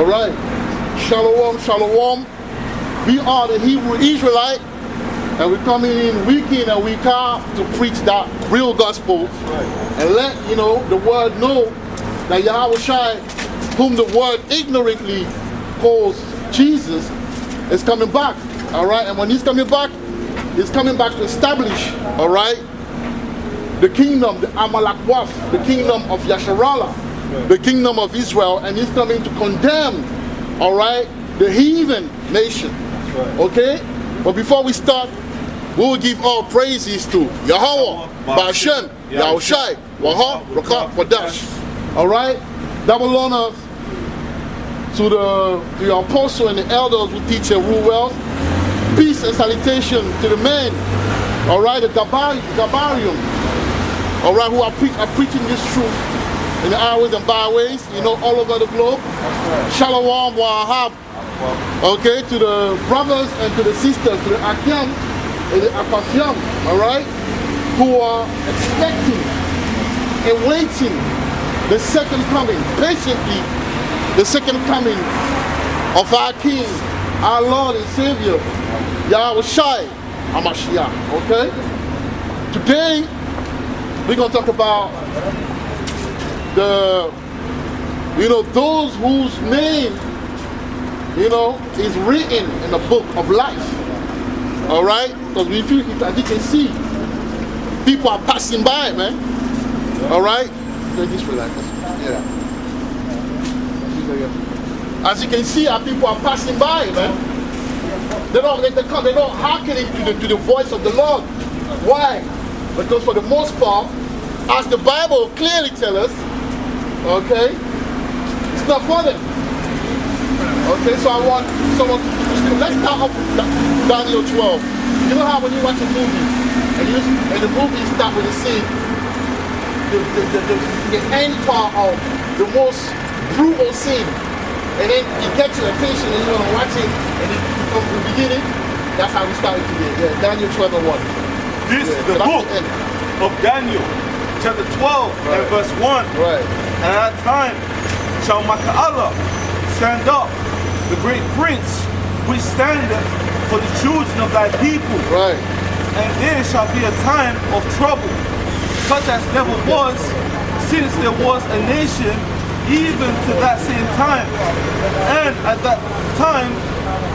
All right. Shalom, shalom. We are the Hebrew Israelite, and we're coming in week in and week out to preach that real gospel and let the world know that Yahweh Shai, whom the world ignorantly calls Jesus, is coming back. All right. And when he's coming back to establish, all right, the kingdom, the Amalek Waf, the kingdom of Yasharallah, the kingdom of Israel, and he's coming to condemn, all right, the heathen nation. Okay? But before we start, we will give all praises to Yahweh, Ba'ashem, Yahushai, Waha, Rakah, Wadash. All right? Double honors to the apostle and the elders who teach and rule well. Peace and salutation to the men, all right, the Gabarium, all right, who are preaching this truth in the highways and byways, all over the globe. Shalom, Wahab, okay, to the brothers and to the sisters, to the Akiam and the Akafiam, all right, who are expecting and waiting the second coming, patiently, the second coming of our King, our Lord and Savior, Yahweh Shai HaMashiach, okay? Today, we're going to talk about those whose name, is written in the book of life. All right? Because as you can see, people are passing by, man. All right? Just relax. Yeah. As you can see, our people are passing by, man. They don't hearken to the voice of the Lord. Why? Because for the most part, as the Bible clearly tells us, okay, it's not for them. Okay, so I want someone to let's start off with Daniel 12. You know how when you watch a movie and the movie starts with a scene, the end part of the most brutal scene, and then you get your attention and you want to watch it, and then from the beginning, that's how we started today. Yeah, Daniel 12 and 1. This is the book of Daniel, chapter 12 and verse 1. Right. And at that time shall Maka'Allah stand up, the great prince, which standeth for the children of thy people. Right. And there shall be a time of trouble, such as never was, since there was a nation, even to that same time. And at that time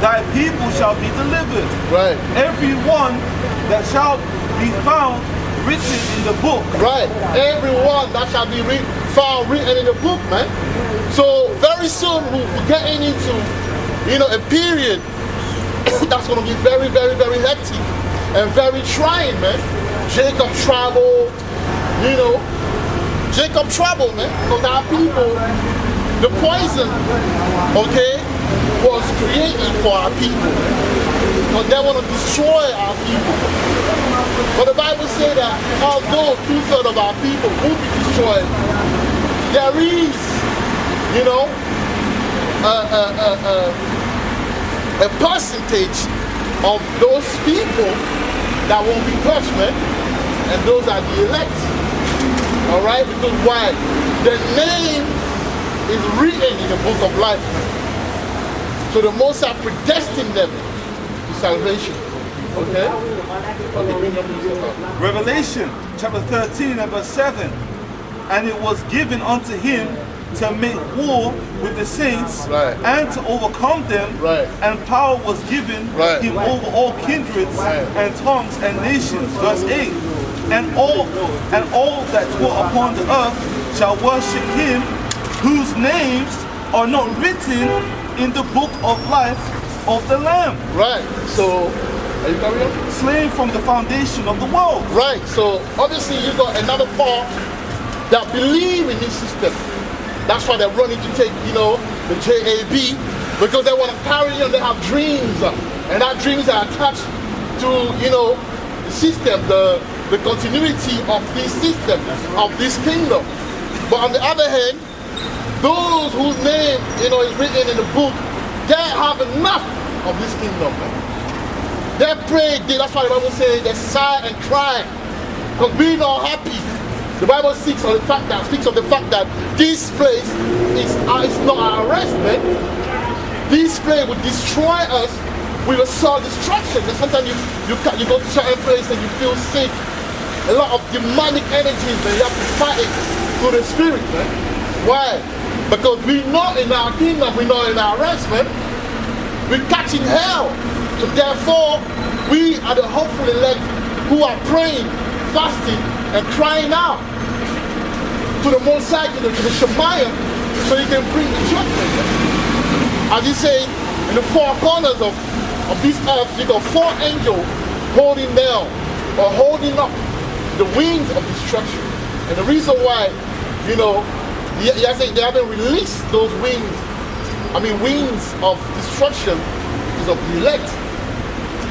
thy people shall be delivered. Right. Every one that shall be found written in the book. Right. Everyone that shall be found written in the book, man. So very soon we're getting into, a period that's going to be very, very, very hectic and very trying, man. Jacob trouble, man. Because our people, the poison, okay, was created for our people. Because they want to destroy our people. But the Bible says that although 2/3 of our people will be destroyed, there is, a percentage of those people that won't be touched, man. And those are the elect. All right? Because why? The name is written in the book of life. So the Most High predestined them to salvation. Okay? Revelation chapter 13 and verse 7. And it was given unto him to make war with the saints, right, and to overcome them, right, and power was given, right, him over all kindreds, right, and tongues and nations. Verse 8. And all that dwell upon the earth shall worship him, whose names are not written in the book of life of the Lamb. Right. So, are you carrying on? Slain from the foundation of the world. Right. So obviously you got another part that believe in this system. That's why they're running to take, the JAB, because they want to carry on. They have dreams, and that dreams are attached to, the system, the continuity of this system, of this kingdom. But on the other hand, those whose name, is written in the book, they have enough of this kingdom. They pray, that's why the Bible says they sigh and cry, because we're not happy The Bible speaks of the fact that this place is not our rest, man. This place will destroy us with a soul destruction. And sometimes you go to certain place and you feel sick. A lot of demonic energies, man. You have to fight it through the spirit, man. Why? Because we know in our kingdom, we know in our rest, man. We're catching hell. So therefore, we are the hopeful elect who are praying, fasting, and crying out to the Most High, to the Shemayim, so he can bring the judgment. As he said, in the four corners of this earth, you got four angels holding down or holding up the wings of destruction. And the reason why, you know, they haven't released those wings, wings of destruction, is of the elect.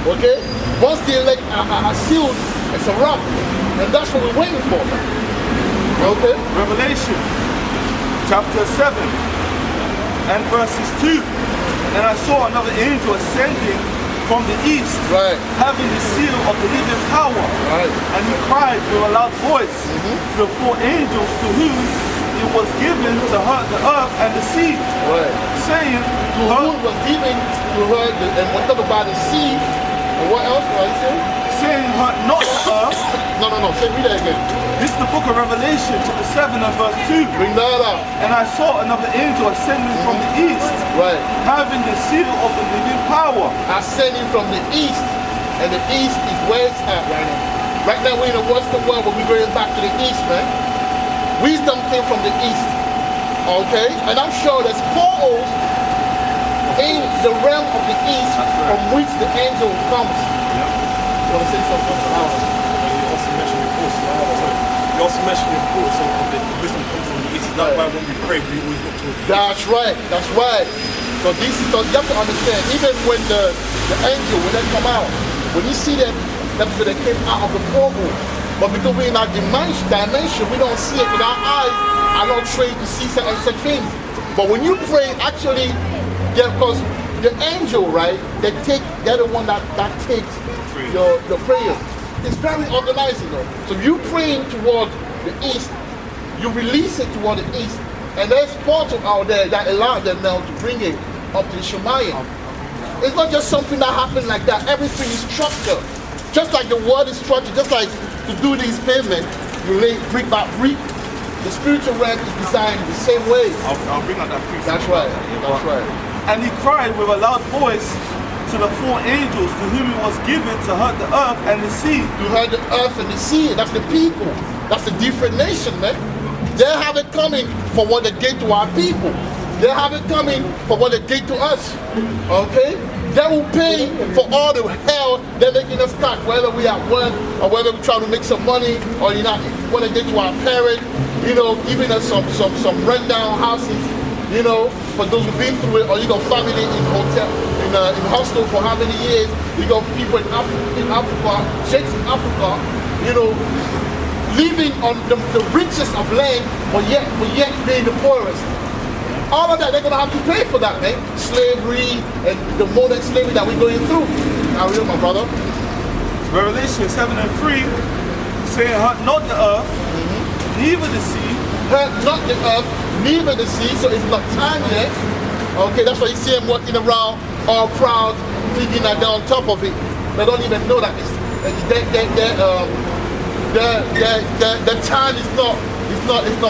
Okay? Once the elect are sealed, it's a wrap. And that's what we're waiting for. Okay? Revelation chapter 7 and verses 2. And I saw another angel ascending from the east, right, having the seal of the living power. Right. And he cried with a loud voice to the four angels to whom it was given to hurt the earth and the sea, right, saying, to whom was given to hurt and what talk about the sea, and what else was he saying? Saying, hurt not the earth. No, say read that again. This is the book of Revelation, chapter 7 and verse 2. Bring that up. And I saw another angel ascending from the east, right, having the seal of the living power. Ascending from the east, and the east is where it's at right now. Right now we're in the Western world, but we're going back to the east, man. Wisdom came from the east, okay? And I'm sure there's portals in the realm of the east from which the angel comes. You want to say something? You also mentioned the importance of the wisdom comes from the east. That's why when we pray, we always look towards the east. That's right. So because you have to understand, even when the angel, when they come out, when you see them, that's because they came out of the portal. But because we're in our dimension, we don't see it with our eyes. are not trained to see such things. But when you pray, actually, because the angel, right, they're the one that takes your prayers. It's very organized, you know. So you praying toward the east, you release it toward the east, and there's portal out there that allow them now to bring it up to the Shemayim. It's not just something that happens like that. Everything is structured. Just like the word is structured, just like to do these pavement, you lay brick by brick. The spiritual realm is designed the same way. I'll bring out that piece. That's right. That's right. And he cried with a loud voice to the four angels to whom it was given to hurt the earth and the sea. To hurt the earth and the sea. That's the people. That's the different nation, man. They have it coming for what they did to our people. They have it coming for what they did to us. Okay? They will pay for all the hell they're making us cut, whether we at work or whether we try to make some money or what they did to our parents, giving us some rundown houses, for those who've been through it, or you got family in hotel, in hostel for how many years, you got people in Africa, sheikhs in Africa, living on the richest of land, but yet being the poorest. All of that, they're going to have to pay for that, man. Slavery and the modern slavery that we're going through. Now, my brother. Revelation 7 and 3, saying, hurt not the earth, neither the sea. Hurt not the earth, neither the sea. So it's not time yet. Okay, that's why you see them walking around all proud, thinking that they're on top of it. They don't even know that the time is not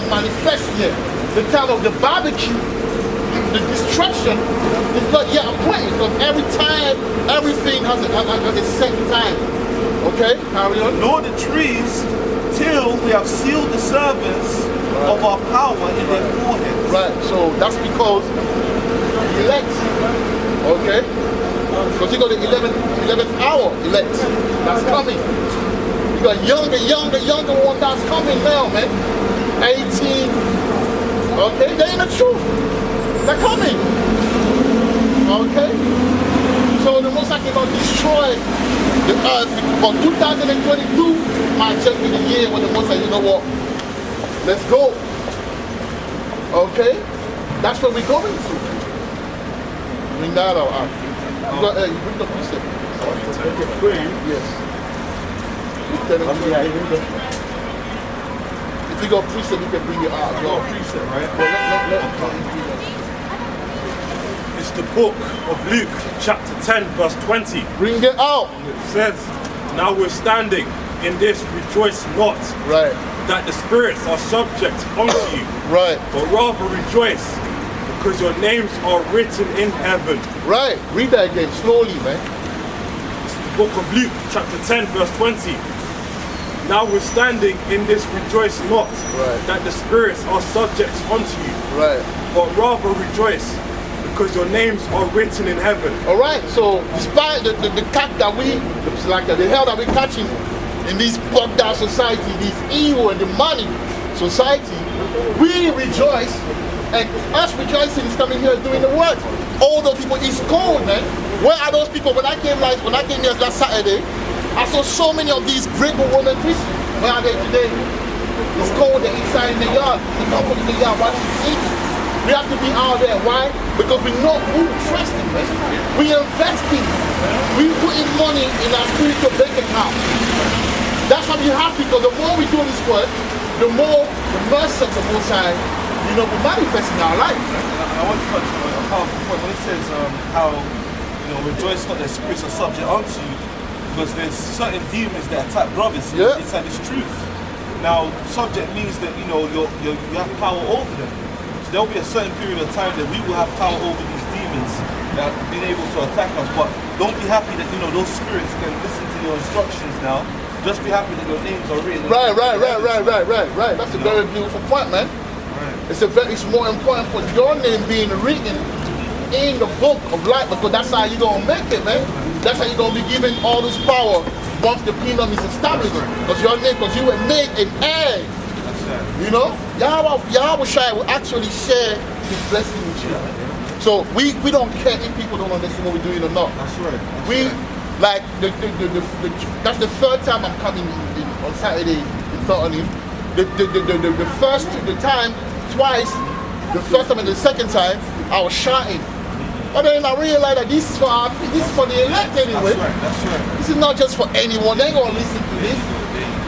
manifest yet. The time of the barbecue, the destruction is not yet appointed, because every time, everything has a set time. Okay, carry on. Nor the trees, till we have sealed the servants of our power in their foreheads. Right, so that's because the elect, okay? Because you got the 11th hour elect that's coming. You got younger one that's coming now, man. 18. Okay, they're in the truth. They're coming. Okay? So the Most High can destroy the earth. But 2022 might just be the year when the Most High, you know what? Let's go. Okay? That's what we're going through. Bring that out. You bring the precept. Yes. If you got a precept, you can bring it out. I got a precept, right? Well, let It's the book of Luke, chapter 10, verse 20. bring it out. It says, notwithstanding, in this rejoice not, Right, that the spirits are subject unto you, right, but rather rejoice, because your names are written in heaven. right. Read that again, slowly, man. It's the book of Luke, chapter 10, verse 20. Notwithstanding, in this rejoice not, Right. that the spirits are subject unto you, Right. but rather rejoice, because your names are written in heaven. All right, so despite the cat that the hell that we're catching in this bugged down society, this evil and demonic society, we rejoice, and us rejoicing is coming here doing the work. All those people, it's cold, man. Where are those people? When I came here last Saturday, I saw so many of these great women Christians. Where are they today? It's cold, they're inside in the yard. They come from the yard watching TV. We have to be out there. Why? Because we know who we trust in, man. We investing. We putting money in our spiritual bank account. That's why we're happy, because the more we do this work, the more the mercy of the Most High, will manifest in our life. I want to touch on a powerful point when it says how, rejoice not that spirits are subject unto you, because there's certain demons that attack brothers inside this truth. Now, subject means that, you have power over them. So there'll be a certain period of time that we will have power over these demons that have been able to attack us. But don't be happy that, those spirits can listen to your instructions now. Just be happy that your names are written. Right. That's a very beautiful point, man. Right. It's more important for your name being written in the book of life, because that's how you're going to make it, man. That's how you're going to be given all this power once the kingdom is established. Because your name, because you were made an heir. Yahweh Shai will actually share his blessing with you. So we don't care if people don't understand what we're doing or not. That's right. That's the third time I'm coming in on Saturday in Thornton. The first time, twice, the first time and the second time, I was shouting. But then I realized that this is for the elect anyway. That's right. This is not just for anyone. They ain't gonna listen to this.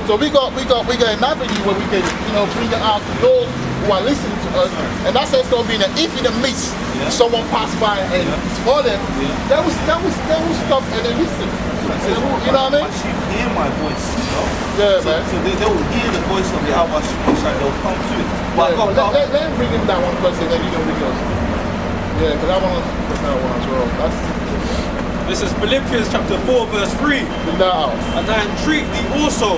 So we got an avenue where we can, bring it out to those who are listening to us. And that's it's gonna be if in the midst someone pass by and it's for them, they will stop and then listen. You know what I mean? My sheep hear my voice, Yeah, man. So they will hear the voice of the Yahweh Shai, they'll come to it. But Let him bring him that one first, and then you can bring us. Yeah, because I want to put that one as well. This is Philippians chapter 4, verse 3. Bring that out. And I entreat thee also,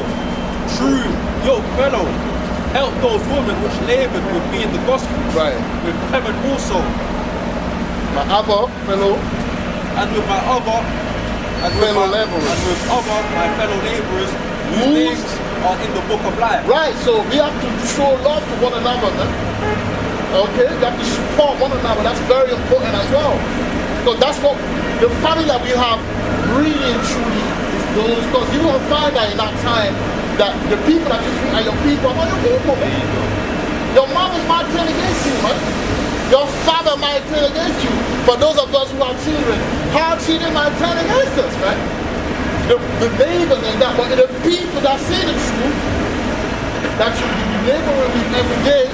true yoke fellow, help those women which labored with me in the gospel, Right. with Clement also, My other fellow and with my other, and fellow laborers. and with other my fellow laborers, whose Whose- names are in the book of life. Right, so we have to show love to one another, man. Okay, we have to support one another. That's very important as well. Because that's what the family that we have really and truly is those. Because you will find that in that time that the people that you think are your people are not your people, man. Your mothers might turn against you, man. Your father might turn against you. For those of us who have children, our children might turn against us, man. The neighbors and that, but the people that say the truth, that you be laboring with every day,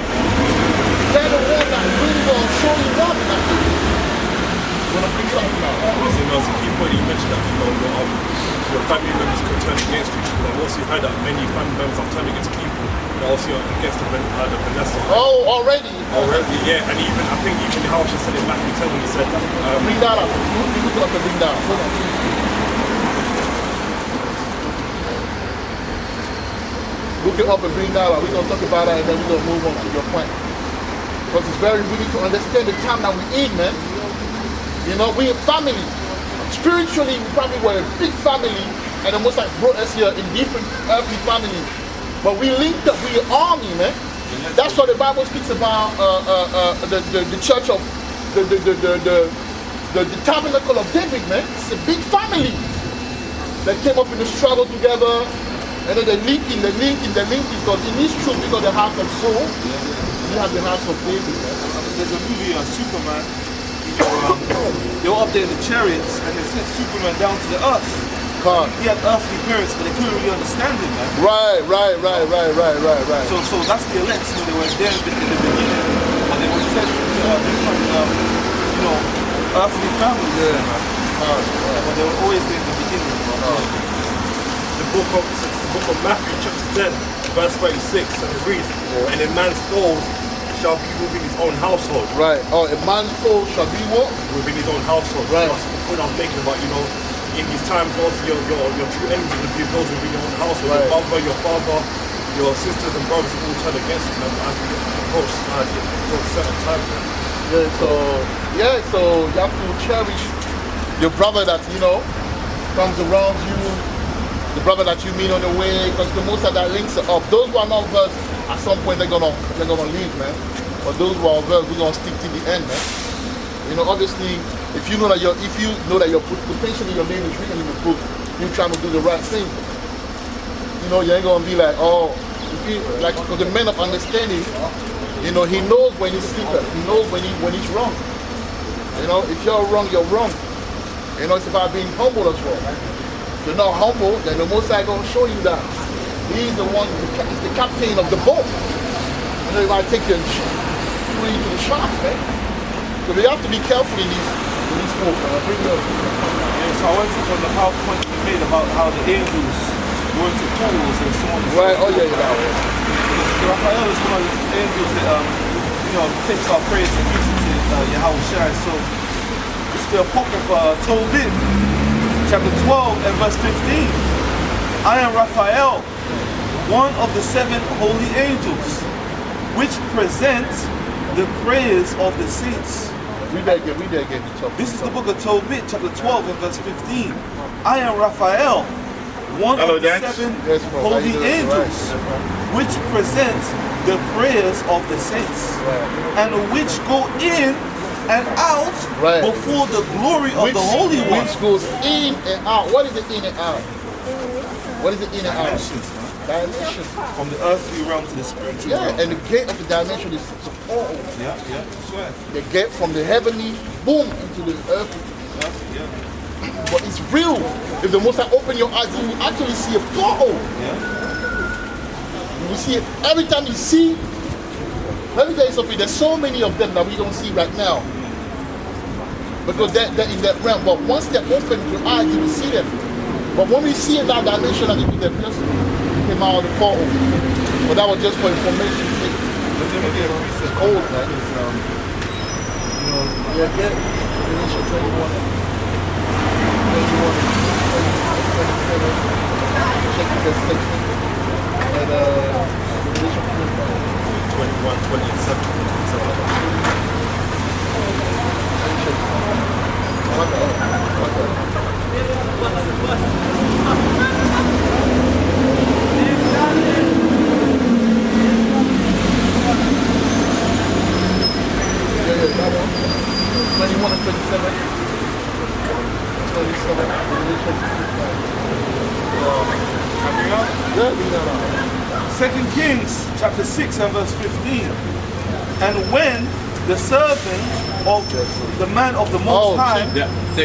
they're the ones that really gonna show you love in that day. You wanna bring something out? Listen, there's a key point you mentioned that your family members could turn against you. I've also heard that many family members have turned against people that also are against the Vanessa. Oh, already? Already, yeah, and even I think even how she said in Matthew 10 when he said, Bring that up. You look up and bring that up. Hold on. Look it up and bring that up. We're going to talk about that and then we're going to move on to your point. Because it's very, we need to understand the time that we're in, man. We're a family. Spiritually, we probably were a big family and the Most High brought us here in different earthly families. But we linked up, we're an army, man. That's what the Bible speaks about the church of, the tabernacle of David, man. It's a big family that came up in the struggle together. And then they're linking, because in this truth, we got the house of Saul, we have the house of David. There's a movie, Superman. They were up there in the chariots, and they sent Superman down to the earth. He had earthly parents, but they couldn't really understand him, man. Right. So that's the elect. You know, they were there in the beginning, but they were sent to different, you know, earthly families. Yeah. Man. But they were always there in the beginning. The book of Matthew chapter 10, verse 36, and it reads, and a man's foes shall be within his own household. Right. Oh, a man's foe shall be what? Within his own household. Right. So that's the point I was making about, you know, in these times also your true enemies will be those within your own household. Right. Your mother, your father, your sisters and brothers all turn against you as we approach certain times. So you have to cherish your brother that, you know, comes around you, the brother that you meet on the way, because the most of that links are up. Those who are not versed, at some point they're gonna leave, man. But those who are versed, we're gonna stick to the end, man. You know, obviously, if you know that your potentially your name is written in the book, you're trying to do the right thing. You know, you ain't gonna be like, oh, like the man of understanding, you know, he knows when he's sleeping, he knows when he's wrong. You know, if you're wrong, you're wrong. You know, it's about being humble as well. If you're not humble, then the Most High gonna show you that he's the one, he's the captain of the boat. You know, he might take you and throw you to the sharks, man. So we have to be careful in these walks. Bring it up. Yeah, so I want to touch on the PowerPoint you made about how the angels were to pools and so on. Right. Oh yeah. Raphael is one of the angels that you know, takes our praise and gives it to Yahweh Shai. So it's the Apocrypha Tobit, chapter 12 and verse 15. I am Raphael, one of the 7 holy angels, which present the prayers of the saints. Read that again. This is the book of Tobit, chapter 12 and verse 15. I am Raphael, one of the 7 holy angels, which present the prayers of the saints, and which go in and out before the glory of the Holy One. Which goes in and out. What is the in and out? What is the in and out? Dimension. From the earthly realm to the spiritual realm. And the gate of the dimension is the portal. Yeah, that's right. The gate from the heavenly, boom, into the earthly. But it's real. If the Most High open your eyes, you will actually see a portal. You will see it every time you see. Let me tell you something, there's so many of them that we don't see right now. Because they're in that realm. But once they open your eyes, you will see them. But when we see it that dimension, and they just came out of the portal. But that was just for information. It's cold, man. It's, you know, get Revelation 21. 27. Check the section. And Revelation 21, 27. That one. 21 and 27. 2 Kings chapter 6 and verse 15. And when the servant of the man of the Most High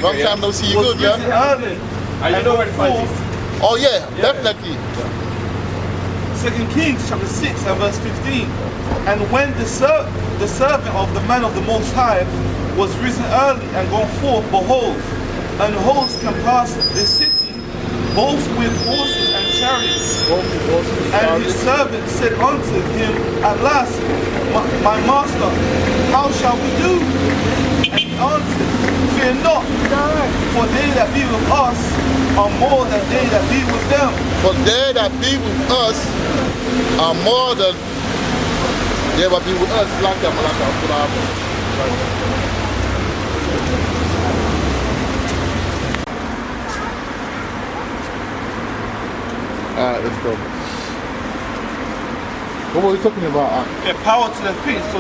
long time no see you was good, yeah? risen early and went forth. Oh yeah, definitely. 2 Kings chapter 6 and verse 15. And when the servant of the man of the Most High was risen early and gone forth, behold, an host compassed the city, both with horses and chariots. And his servant said unto him at last, my master, how shall we do? And he answered, fear not, for they that be with us are more than they that be with them. For they that be with us are more than they that be with us. Alright, let's go. What were we talking about? Yeah, power to the feet. So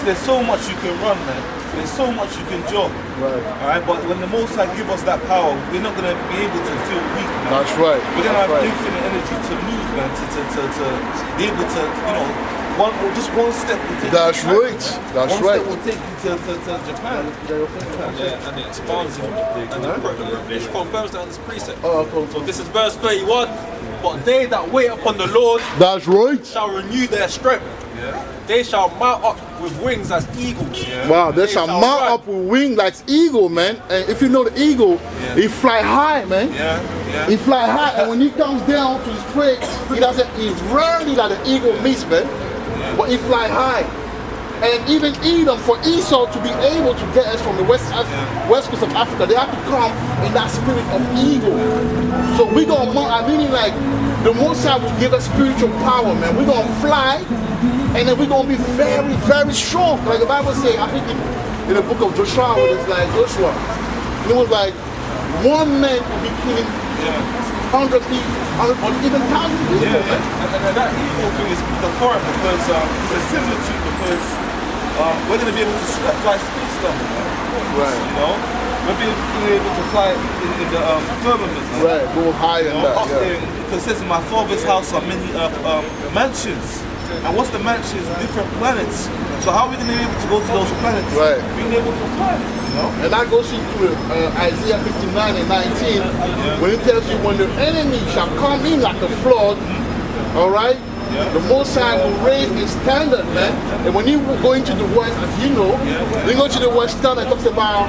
there's so much you can run, man. There's so much you can jog. Right. Alright, but when the Most High give us that power, we're not going to be able to feel weak, man. That's right. We're going to have infinite energy to move, man, to be able to, you know, just one step will take That's you to right. That's one right. step will take you to Japan. Yeah, and it expands it. And the Revelation confirms that in this precept. Oh, cool. So this is verse 31. But they that wait upon the Lord That's right. shall renew their strength. They shall mount up with wings as eagles. Wow, they shall mount run. up with wings like eagle, man. And if you know the eagle, he fly high, man. Yeah. He fly high, and when he comes down to his prey, he's rarely like an eagle meets, man. But he fly high. And even Edom, for Esau to be able to get us from the west coast of Africa, they have to come in that spirit of eagle. So we're gonna mount, meaning like the Most High will give us spiritual power, man. We're gonna fly, and then we're gonna be very, very strong. Like the Bible says, I think in the book of Joshua, where it's like Joshua, and it was like one man will be killing 100 people, or even 1,000 people. Yeah, Man. and that eagle thing is metaphoric because it's a similitude because we're going to be able to fly space level, Right. you know? We're being able to fly in the firmament. Right, go higher than that. Up Yeah. there, because it says in my father's house are many mansions. And what's the mansions? Different planets. So how are we going to be able to go to those planets? Right. Being able to fly, you know? And that goes into Isaiah 59 and 19, when it tells you when the enemy shall come in like a flood, all right, the Most High will raise a standard, man. And when you go into the West, as you know, when you go to the West standard, it talks about,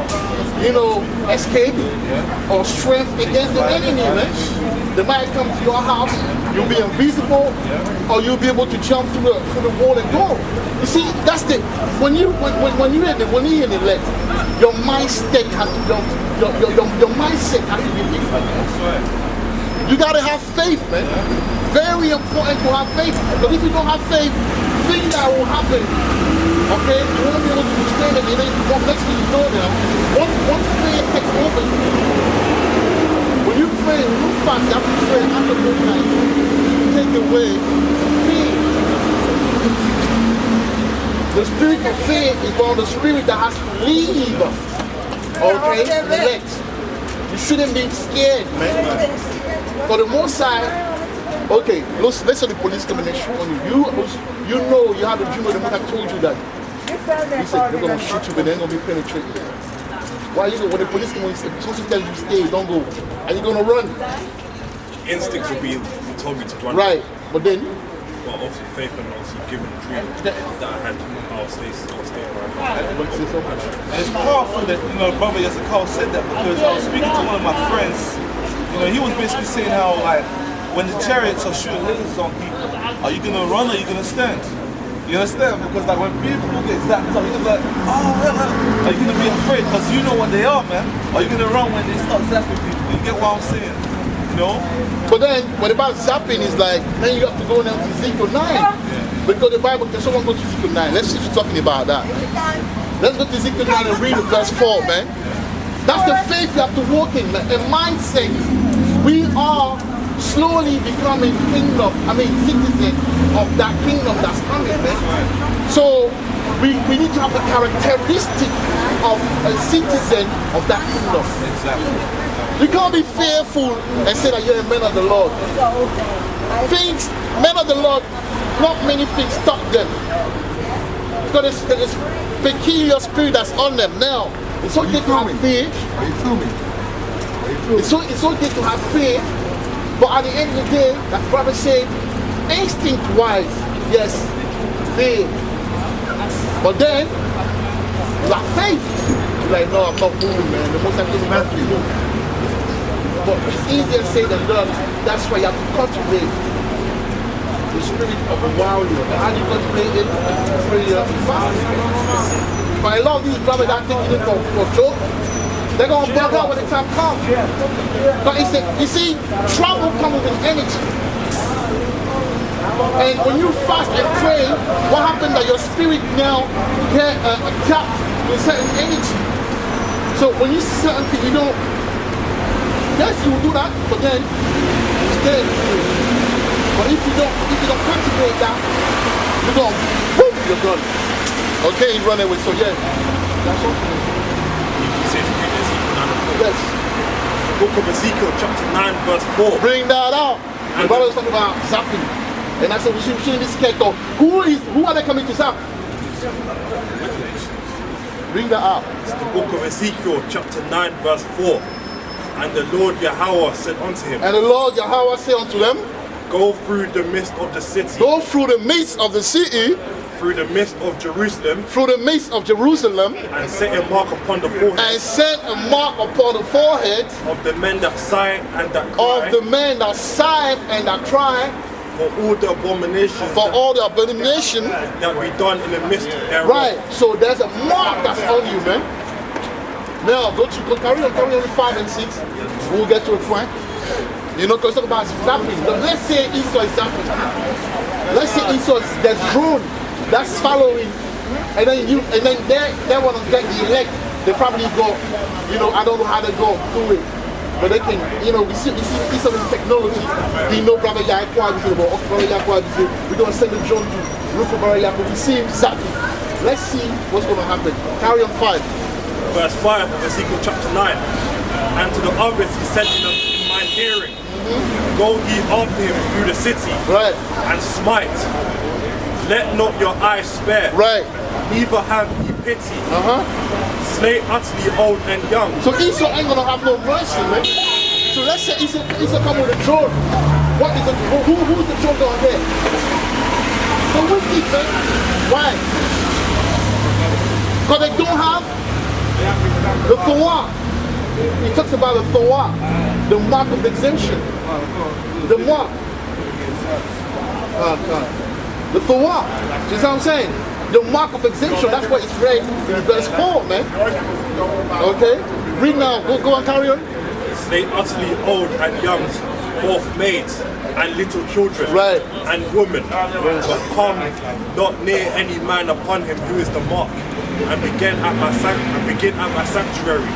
you know, escape or strength against the enemy, man. They might come to your house, you'll be invisible, or you'll be able to jump through the wall and go. You see, that's the when you're in the left, your mindset has to your mindset has to be different. That's right. You gotta have faith, man. Very important to have faith. Because if you don't have faith, things that will happen. Okay, you won't be able to withstand it. And then next thing you know now, once fear takes over you, when you pray, when you fast, you have to pray after midnight. Take away fear. The spirit of fear is one of the spirit that has to leave. Okay, elect. You shouldn't be scared, man. For the Most High, okay, let's say the police come and they shoot on you. You know you have a dream of the Most High told you that. He said they're gonna shoot you, but they're gonna be penetrated. Why you know when the police come and something tells you stay, don't go. Are you gonna run? Instincts will be, you told me to run. Right, but then Well, obviously faith and obviously given the dream that I had, I'll stay right. And it's powerful that, you know, Brother Yasakal said that because I was speaking to one of my friends. You know, he was basically saying how, like, when the chariots are shooting lasers on people, are you going to run or are you going to stand? You understand? Because, like, when people get zapped up, you're like, oh, hell, are you going to be afraid? Because you know what they are, man. Are you going to run when they start zapping people? You get what I'm saying? You know? but then what about zapping is like, then you have to go down to Ezekiel 9. Because the Bible, can someone go to Ezekiel 9? Let's see if you're talking about that. Let's go to Ezekiel 9 and read verse 4, man. That's the faith you have to walk in, man. A mindset. We are slowly becoming citizens of that kingdom that's coming, man. So we need to have the characteristic of a citizen of that kingdom. Exactly. You can't be fearful and say that you're a man of the Lord. Things, men of the Lord, not many things stop them. Because there's peculiar spirit that's on them. Now, it's okay to have fear. Are you filming? It's okay to have fear. But at the end of the day, like Brother said, instinct-wise, yes, fear. But then, you have faith. You're like, no, I'm not moving, man. The most I can imagine you move. But it's easier said than done. That's why you have to cultivate the spirit of a warrior. And how do you cultivate it? Prayer and fasting. But a lot of these brothers that think it for joke, they're going to bug out when the time comes. But it's you see, trouble comes with energy. And when you fast and pray, what happens that your spirit now get adapt to a certain energy. So when you see certain things, you don't. Yes, you will do that, but then it's dead. But if you don't cultivate that, you're gone. Boom, you're gone. Okay, you run away. So yeah, that's all for me. You said to read Ezekiel 9 and 4. Yes. Book of Ezekiel chapter 9 verse 4. Bring that out. The brother was talking about zapping. And I said, we shouldn't be scared. So who are they coming to zap? Bring that up. It's the book of Ezekiel, chapter 9, verse 4. And the Lord Yahweh said unto him, And the Lord Yahweh said unto them, go through the midst of the city, go through the midst of the city, through the midst of Jerusalem, through the midst of Jerusalem, and set a mark upon the forehead, and set a mark upon the forehead of the men that sigh and that cry, of the men that sigh and that cry, for all the abominations for all the abomination. that be done in the midst thereof. Right, so there's a mark that's on you, man. Now, go carry on 5 and 6. We'll get to a point. You know, because talk about zapping. But let's say Esau is zapping. Let's say Esau is there's drone that's following, and then they want to get the elect. They probably go, you know, I don't know how they go through it. But they can, you know, we see some of the technology. We know Brother Yaquad, we're going to send the drone to look for Brother Yaquad. We see him zapping. Let's see what's going to happen. Carry on 5. Verse 5 of Ezekiel chapter 9. And to the others he said to them in my hearing, go ye after him through the city, Right. and smite. Let not your eyes spare. Right. Neither have ye pity. Slay utterly old and young. So Esau ain't gonna have no mercy, man. So let's say Esau come with a drone. What is who's the drone gonna hit? The wicked, man. Why? Because they don't have the Torah. He talks about the Torah, the mark of exemption. The mark. The Torah. You see what I'm saying? The mark of exemption, that's what it's read in verse 4, man. Okay? Read now, go on, carry on. Slay utterly old and young, both maids and little children, Right. and women, but come not near any man upon him who is the mark, and begin at my sanctuary.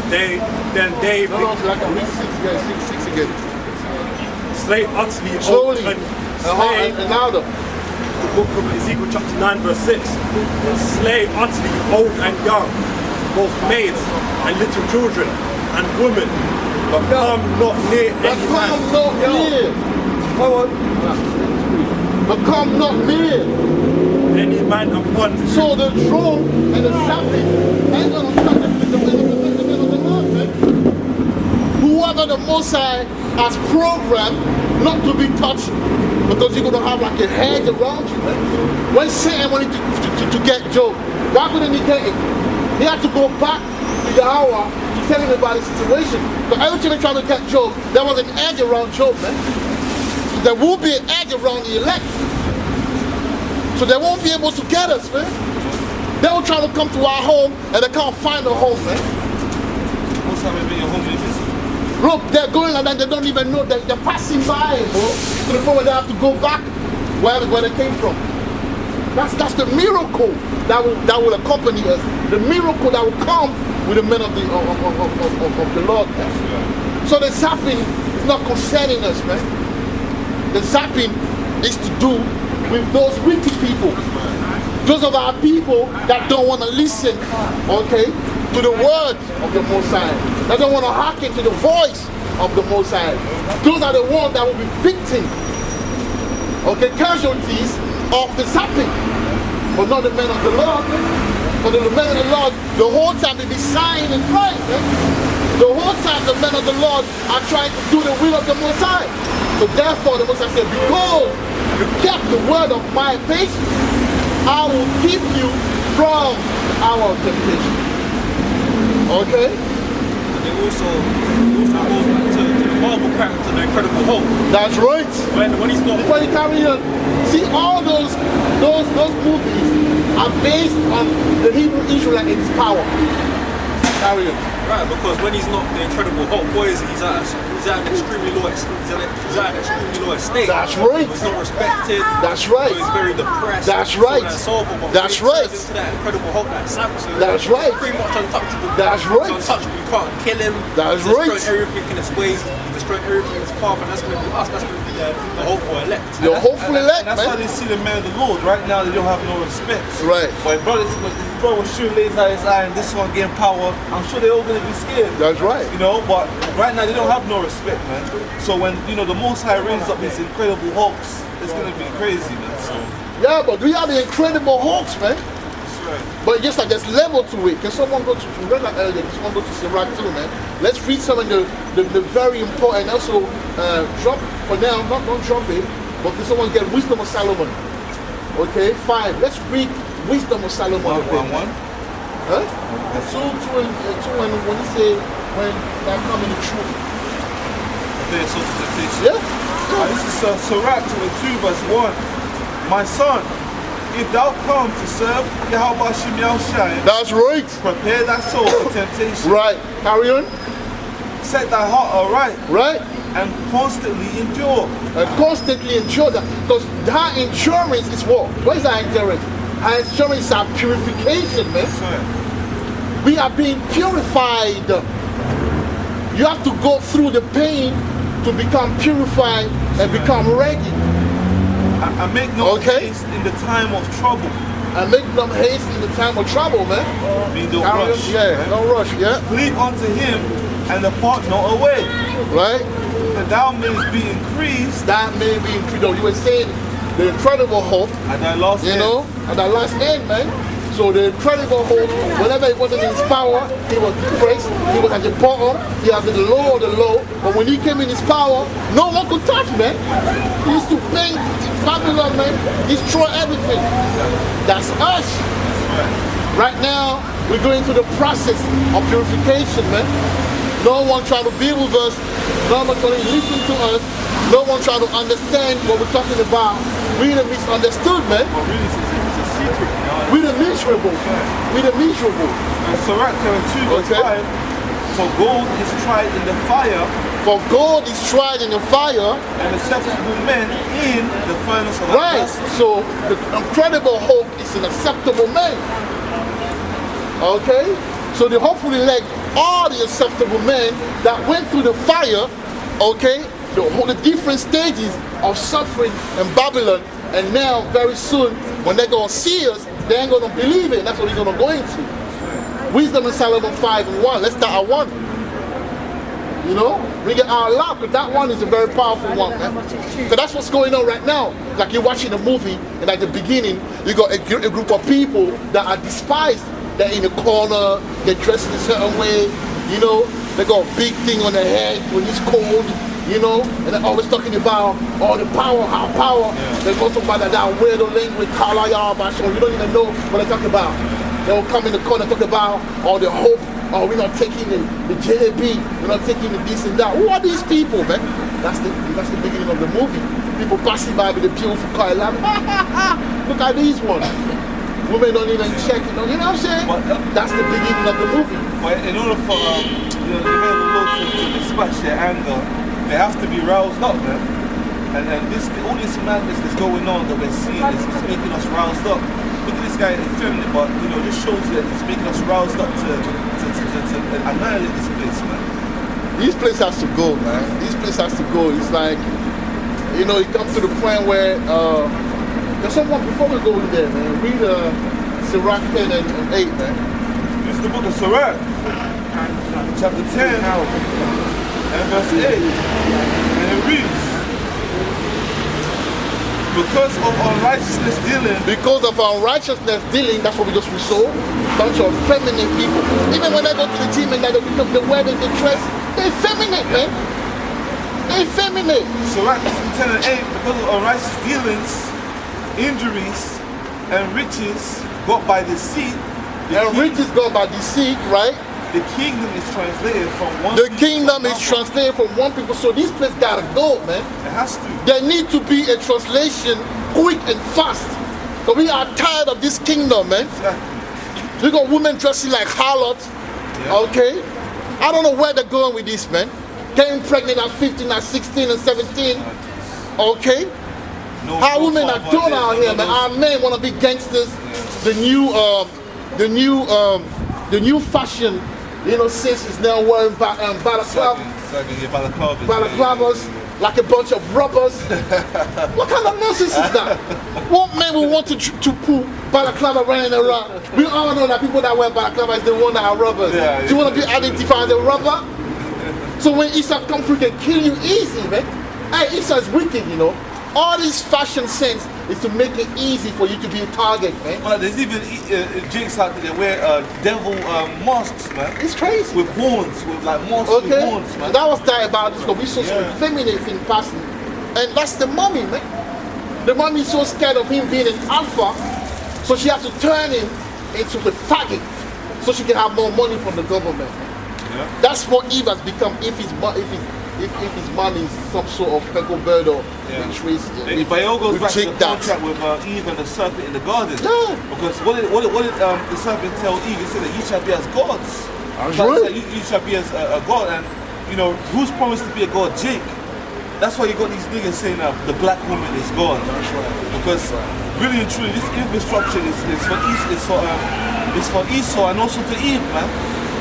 They No, it's like a read 6 again. slay utterly old Slowly. and slay. And louder. The book of Ezekiel chapter 9 verse 6. Slay utterly old and young, both maids and little children and women, but come not near But any come man. not near. But come not near. Any man upon So the drone and the zapping ain't gonna touch the middle of the earth, man. Whoever the Most High has programmed not to be touched, because you're gonna have like a hedge around you, man. When Satan wanted to get Job, why couldn't he get him? He had to go back to the hour to tell him about the situation. But every time they tried to get Job, there was an edge around Job, man. There will be an edge around the elect. So they won't be able to get us, man. They will try to come to our home and they can't find a home, man. What's happening in your home business? Look, they're going and then they don't even know that they're passing by, bro. To the point where they have to go back where they came from. That's the miracle that will accompany us. The miracle that will come with the men of the Lord. So the zapping is not concerning us, man. The zapping is to do with those wicked people. Those of our people that don't want to listen, okay, to the words of the Most High. That don't want to hearken to the voice of the Most High. Those are the ones that will be victims, okay, casualties of the zapping. But not the men of the Lord. But the men of the Lord, the whole time they be sighing and crying. The whole time the men of the Lord are trying to do the will of the Most High. So therefore the Most High said, because you kept the word of my patience, I will keep you from our temptation. Okay? It also goes back to the Bible character, the Incredible Hulk. That's right. When he's not. Before you carry on, see all those movies are based on the Hebrew Israelite and his power. Carry on. Right, because when he's not the Incredible Hulk, what is he? He's at an extremely low state. That's right. He's not respected. That's right. He's very depressed. That's right. That's right. Into that Incredible Hulk, that Samson. That's right. He's pretty much untouchable. That's right. He's untouchable. You can't kill him. That's he's right. destroying everything in his ways. He's destroying everything in his path, and that's going to be us. That's going to be the hopeful elect. You're hopeful elect, And that's man. how they see the man of the Lord. Right now they don't have no respect. Right. But if his brother was shooting laser at his eye and this one getting power, I'm sure they're all gonna be scared. That's right. You know, but right now they don't have no respect, man. So when the Most High raises up these incredible Hulks, it's gonna be crazy, man. So Yeah, but we are the Incredible Hulks, man. that's right. But just like there's level to it. Can someone go to read that earlier? Can someone go to Sirach too, man? Let's read some of the very important. Also, drop for now. Don't drop it. But can someone get Wisdom of Solomon? Okay, 5. Let's read Wisdom of Solomon. One. Huh? Two and when you say when that come in the truth. Okay, so temptation. Yeah. This is Sirach 22 verse 1. My son, if thou come to serve Yahweh Shem Yahushai, That's right. prepare thy soul for temptation. Right. Carry on. Set thy heart aright Right. and constantly endure. And constantly endure that. Because that endurance is what? What is that endurance? Our endurance is our purification, man. That's right. We are being purified. You have to go through the pain to become purified and become ready. I make no Okay. haste in the time of trouble. And make no haste in the time of trouble, man. Mean don't Carry on. rush. Yeah, don't rush, yeah. Cleave unto him and depart not away, Right? that thou mayest be increased That may be increased. You were saying the Incredible Hulk, at thy last you end. know, at the last end, man. So the Incredible Hulk, whenever he wasn't in his power, he was depressed, he was at the bottom, he was at the low of the low. But when he came in his power, no one could touch, man. He used to bang Babylon, man, destroy everything. That's us. Right now, we're going through the process of purification, man. No one trying to be with us, no one trying to listen to us, no one trying to understand what we're talking about. We're the misunderstood, man. But really, it's a secret, you know. We're the miserable. We're the miserable. And Sirach 22 verse Okay. 5, for gold is tried in the fire, For gold is tried in the fire. and acceptable men in the furnace of Right. adversity. So the Incredible Hulk is an acceptable man. Okay? So the hopeful elect are the acceptable men that went through the fire, okay? The different stages of suffering in Babylon, and now very soon, when they're gonna see us, they ain't gonna believe it. That's what we're gonna go into. Wisdom in Solomon 5 and 1. Let's start at 1. You know, bring it out loud, because that one is a very powerful one, man. So that's what's going on right now. Like you're watching a movie, and at the beginning, you got a group of people that are despised. They're in the corner, they're dressed in a certain way, you know, they got a big thing on their head when it's cold, you know, and they're always talking about all the power, how power. They're also about that weirdo language, so you don't even know what they're talking about. They'll come in the corner and talk about all the hope. Oh, we're not taking the JAB, we're not taking the this and that. Who are these people, man? That's the beginning of the movie. People passing by with a beautiful car, like, look at these ones. Women don't even check, you know what I'm saying? But, That's the beginning of the movie. But in order for the men of the Lord to dispatch their anger, they have to be roused up, man. And all this madness that's going on that we're seeing is making us roused up. Look at this guy effeminate, but you know, this shows that it's making us roused up to annihilate this place, man. This place has to go, man. This place has to go. It's like, you know, it comes to the point where there's someone, before we go in there, man, read Sirach 10 and 8, man. This is the book of Sirach, chapter 10 and verse 8. And it reads, because of unrighteousness dealing, that's what we just saw. Bunch of feminine people. Even when I go to the gym and they pick up the wear and the dress, they're feminine, man. They're feminine. Sirach 10 and 8, because of unrighteous dealings, injuries, and riches got by deceit. Riches got by deceit, right? The kingdom is translated from one The people kingdom to is another. translated from one people, so this place gotta go, man. It has to. There need to be a translation quick and fast. Because we are tired of this kingdom, man. Exactly. We got women dressing like harlots, okay? I don't know where they're going with this, man. Getting pregnant at 15, at 16 and 17, okay? No, How no women are father, doing out here, man. those- Our men want to be gangsters. The new fashion, you know, since is now wearing balaclavas, Sagging your balaclavas. balaclavas, like a bunch of robbers. What kind of nonsense is that? What men will want to pull balaclava running around? We all know that people that wear balaclava is the one that are robbers. Yeah, Do you want to be identified as a robber? So when Esau come through, they kill you easy, man. Hey, Esau is wicked, you know. all these fashion sense is to make it easy for you to be a target, man. Well, there's even jigs out there that wear devil masks, man. It's crazy. With horns, with like masks with Okay, horns, man. that was diabolical because we saw some Yeah. feminine thing passing, and that's the mommy, man. The mommy is so scared of him being an alpha, so she has to turn him into a faggot, so she can have more money from the government. Yeah. That's what Eve has become. If his money is some sort of peckled bird or trace, But it all goes back to the that. contract with Eve and the serpent in the garden. Yeah. Because what did the serpent tell Eve? He said that you shall be as gods. That's So right. you shall be as a god, and you know who's promised to be a god? Jake. That's why you got these niggas saying that the black woman is God. That's right. Because really and truly, this infrastructure is for Esau and also for Eve, man.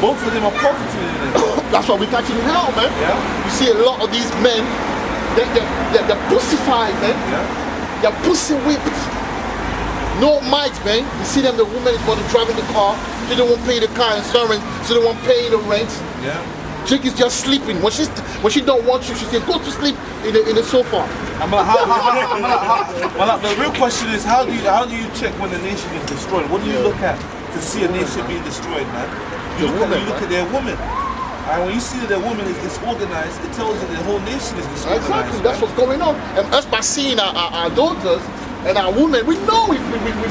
Both of them are profiting in it. That's why we're catching hell, man. Yeah. You see a lot of these men, they're pussified, man. Yeah. They're pussy whipped. No might, man. You see them, the woman is want to drive in the car. She don't want to pay the car insurance. She don't want to pay the rent. Yeah. Chick is just sleeping. When she don't want you, she says, go to sleep in the sofa. I'm like, the real question is, how do you check when a nation is destroyed? What do you look at to see a nation being destroyed, man? You look at their woman. And when you see that their woman is disorganized, it tells you the whole nation is disorganized. Exactly, that's what's going on. And us by seeing our daughters and our women, we know we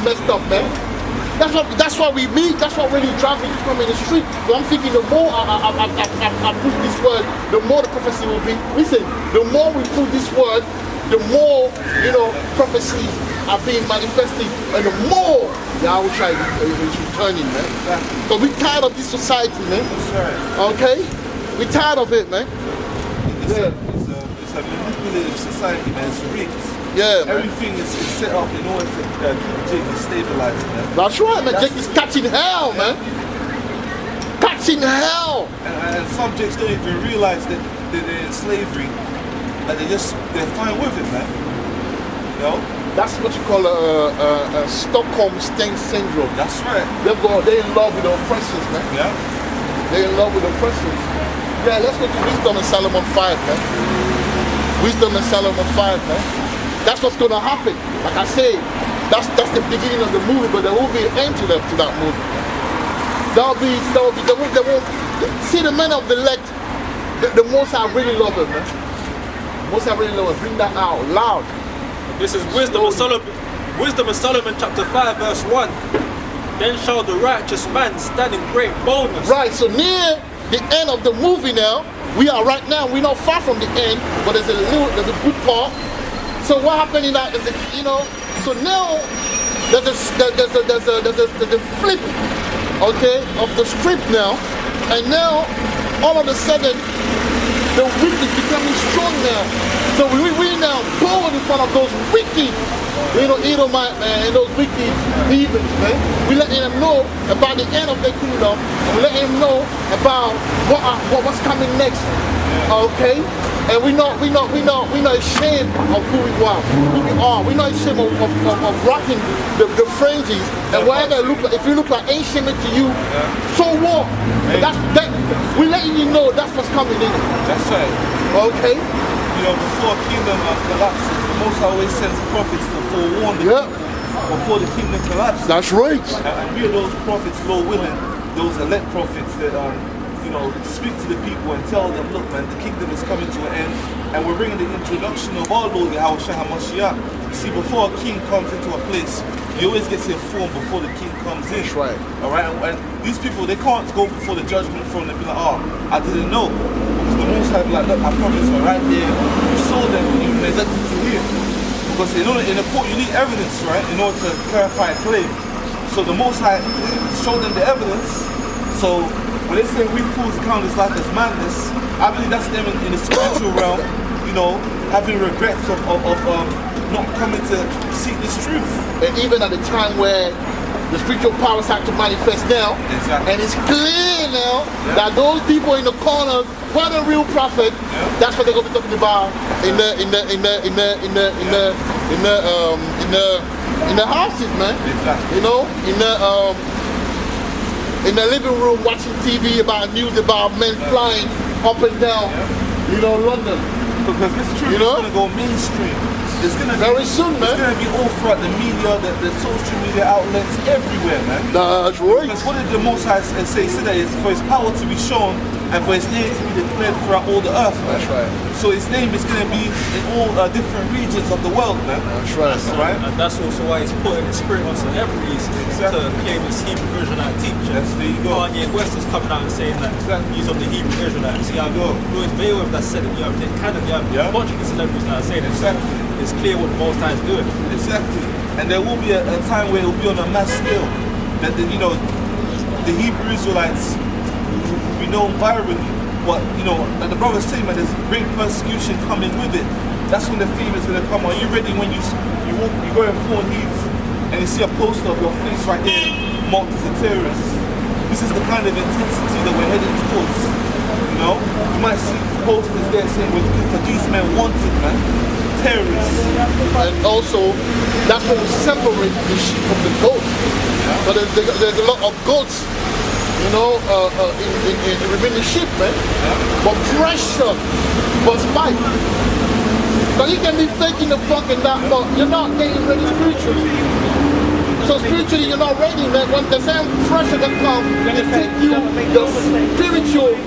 messed up, man. That's why we meet. That's what really drives me to come in the street. But I'm thinking the more I push this word, the more the prophecy will be. Listen, the more we push this word, the more prophecies are being manifested, and the more Yahweh is returning, man. Because we're tired of this society, man. That's right. Okay, we're tired of it, man. It's a manipulative society, man. It's rigged. Yeah, man. Everything is set up in order to keep Jake stabilized, man. That's right, man. Jake is catching hell, man. Catching hell. And some Jakes don't even realize that they're in slavery. That they're fine with it, man. You know? That's what you call a Stockholm syndrome. That's right. They're in love with the oppressors, man. Yeah. They're in love with the oppressors. Yeah, let's go to Wisdom in Solomon 5, man. Wisdom in Solomon 5, man. That's what's gonna happen. Like I say, that's the beginning of the movie, but there will be an end to that movie. They won't see the men of the elect. The most I really love it, man. The most I really love it. Bring that out loud. This is Wisdom of Solomon chapter 5 verse 1. Then shall the righteous man stand in great boldness. Right, so near the end of the movie now, we're not far from the end, but there's a good part. So what happened in that is so now there's a flip, okay, of the script now, and now all of a sudden the wicked is becoming strong now. So we now bold in front of those wicked, Edomite, man, and those wicked heathens, man. We letting them know about the end of their kingdom, and we letting them know about what's coming next. Okay? And we're not ashamed of who we are. We're not ashamed of rocking the fringes. And whatever if you look like ain't shaming to you, so what? We're letting you know that's what's coming in. That's right. Okay? You know, before a kingdom collapses, the Most High always sends prophets to forewarn the people before the kingdom collapses. That's right. And we are those prophets, Lord willing, those elect prophets that speak to the people and tell them, look, man, the kingdom is coming to an end, and we're bringing the introduction of our Lord Yahweh HaMashiach. See, before a king comes into a place, he always gets informed before the king comes in. That's right. All right, and these people, they can't go before the judgment throne and be like, I didn't know. Because the Most High be like, look, our prophets are right there. You saw them, and you neglected to hear. Because in the court, you need evidence, right, in order to clarify a claim. So the Most High showed them the evidence. So when they say we fools count this life as madness, I believe that's them in the spiritual realm, having regrets of not coming to seek this truth. And even at the time where the spiritual powers have to manifest now, Exactly. and it's clear now that those people in the corners were the real prophet. That's what they're going to be talking about in the houses, man. Exactly. In the living room watching TV about news about men flying up and down, London. Because this truth is going to go mainstream. It's gonna Very be, soon, man. It's gonna be all throughout the media, the social media outlets, everywhere, man. That's right. Because what did the Most High say? He said that it's for His power to be shown and for His name to be declared throughout all the earth, man. That's right. So His name is gonna be in all different regions of the world, man. That's right. That's right. And that's also why He's putting His spirit on celebrities Exactly. to claim His Hebrew Israelite teacher. Yes, there you go. Kanye West is coming out and saying that Exactly. he's of the Hebrew Israelites. You have Floyd Mayweather that said it. You have Nick Cannon. You have a bunch of these celebrities that are saying it. So Exactly. it's clear what the Most High is doing. Exactly. And there will be a time where it will be on a mass scale that the Hebrew Israelites will be known virally. But like the brothers say, man, there's great persecution coming with it. That's when the theme is gonna come. Are you ready when you go in Thorn Heath and you see a poster of your face right there marked as a terrorist? This is the kind of intensity that we're heading towards. You might see posters there saying we're looking for these men wanted, man. Terrorists. And also, that's when we separate the sheep from the goats. But there's a lot of goats, within the sheep, man. But pressure was might. Because you can be faking the fucking that, but you're not getting ready spiritually. So spiritually, you're not ready, man. When the same pressure that comes, it takes you the spiritual,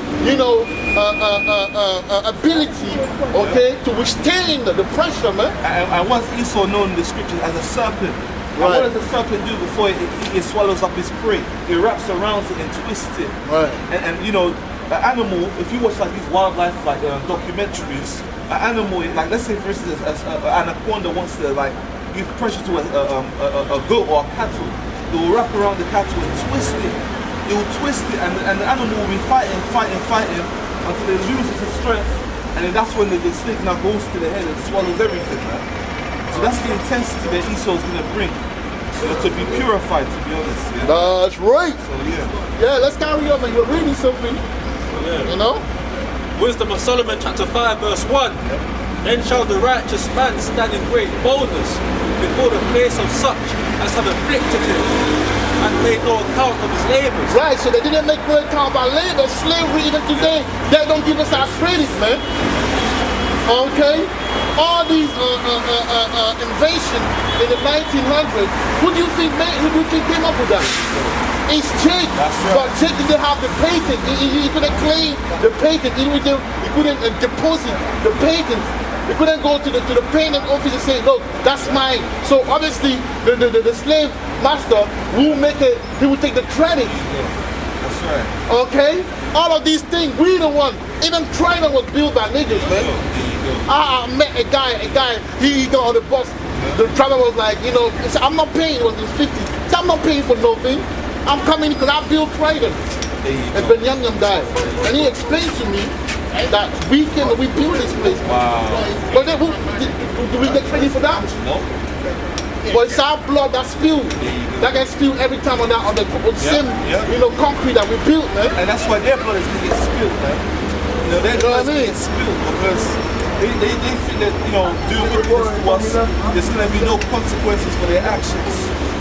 ability, okay, to withstand the pressure, man. And once Esau known in the scriptures as a serpent, Right. and what does the serpent do before it swallows up his prey? It wraps around it and twists it. Right. And an animal, if you watch like these wildlife documentaries, an animal, like let's say for instance, an anaconda wants to like give pressure to a goat or a cattle, it will wrap around the cattle and twist it. It will twist it, and the animal will be fighting until it loses its strength, and then that's when the snake now goes to the head and swallows everything, man. So that's the intensity that Esau is going to bring, to be purified, to be honest. Yeah? That's right. So yeah. Yeah, let's carry on, man. You're reading something, Wisdom of Solomon chapter 5 verse 1. Then shall the righteous man stand in great boldness before the face of such as have afflicted him and made no account of his labors. Right, so they didn't make no account of our labor. Slavery, even today, they don't give us our credit, man. Okay? All these invasion in the 1900s, who do you think came up with that? It's Jake. That's right. But Jake didn't have the patent. He couldn't claim the patent. He couldn't deposit the patent. He couldn't go to the patent office and say, look, that's mine. So obviously the slave master he will take the credit. That's right. Okay? All of these things, we the one. Even China was built by niggas, man. I met a guy, he got on the bus. The driver was like, he said, I'm not paying, it was in his 50s. He said, I'm not paying for nothing. I'm coming because I built Triton. And Ben Young died. And he explained to me that we built this place. Wow. But then, do we get credit for that? No. But it's our blood that spilled. That gets spilled every time on the same, concrete that we built, man. And that's why their blood is going to get spilled, man. Their blood is going to get spilled because they think that, doing wickedness to us, there's going to be no consequences for their actions.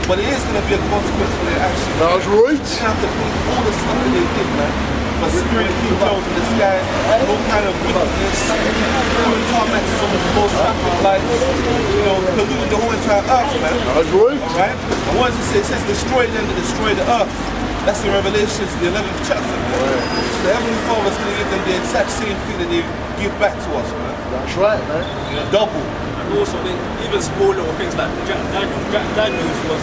But it is going to be a consequence for their actions. That's right. They have to pay all the stuff that they did, man. For spirit King Jones in the sky, all kind of wickedness, doing tarmacs on the floor, traffic lights, polluting the whole entire earth, man. That's right. Alright? And what does it say? It says, destroy them to destroy the earth. That's in Revelations, the 11th chapter, man. So the Heavenly Father is going to give them the exact same thing that they give back to us, man. That's right, man. Double. And also even small little things like Jack Daniels was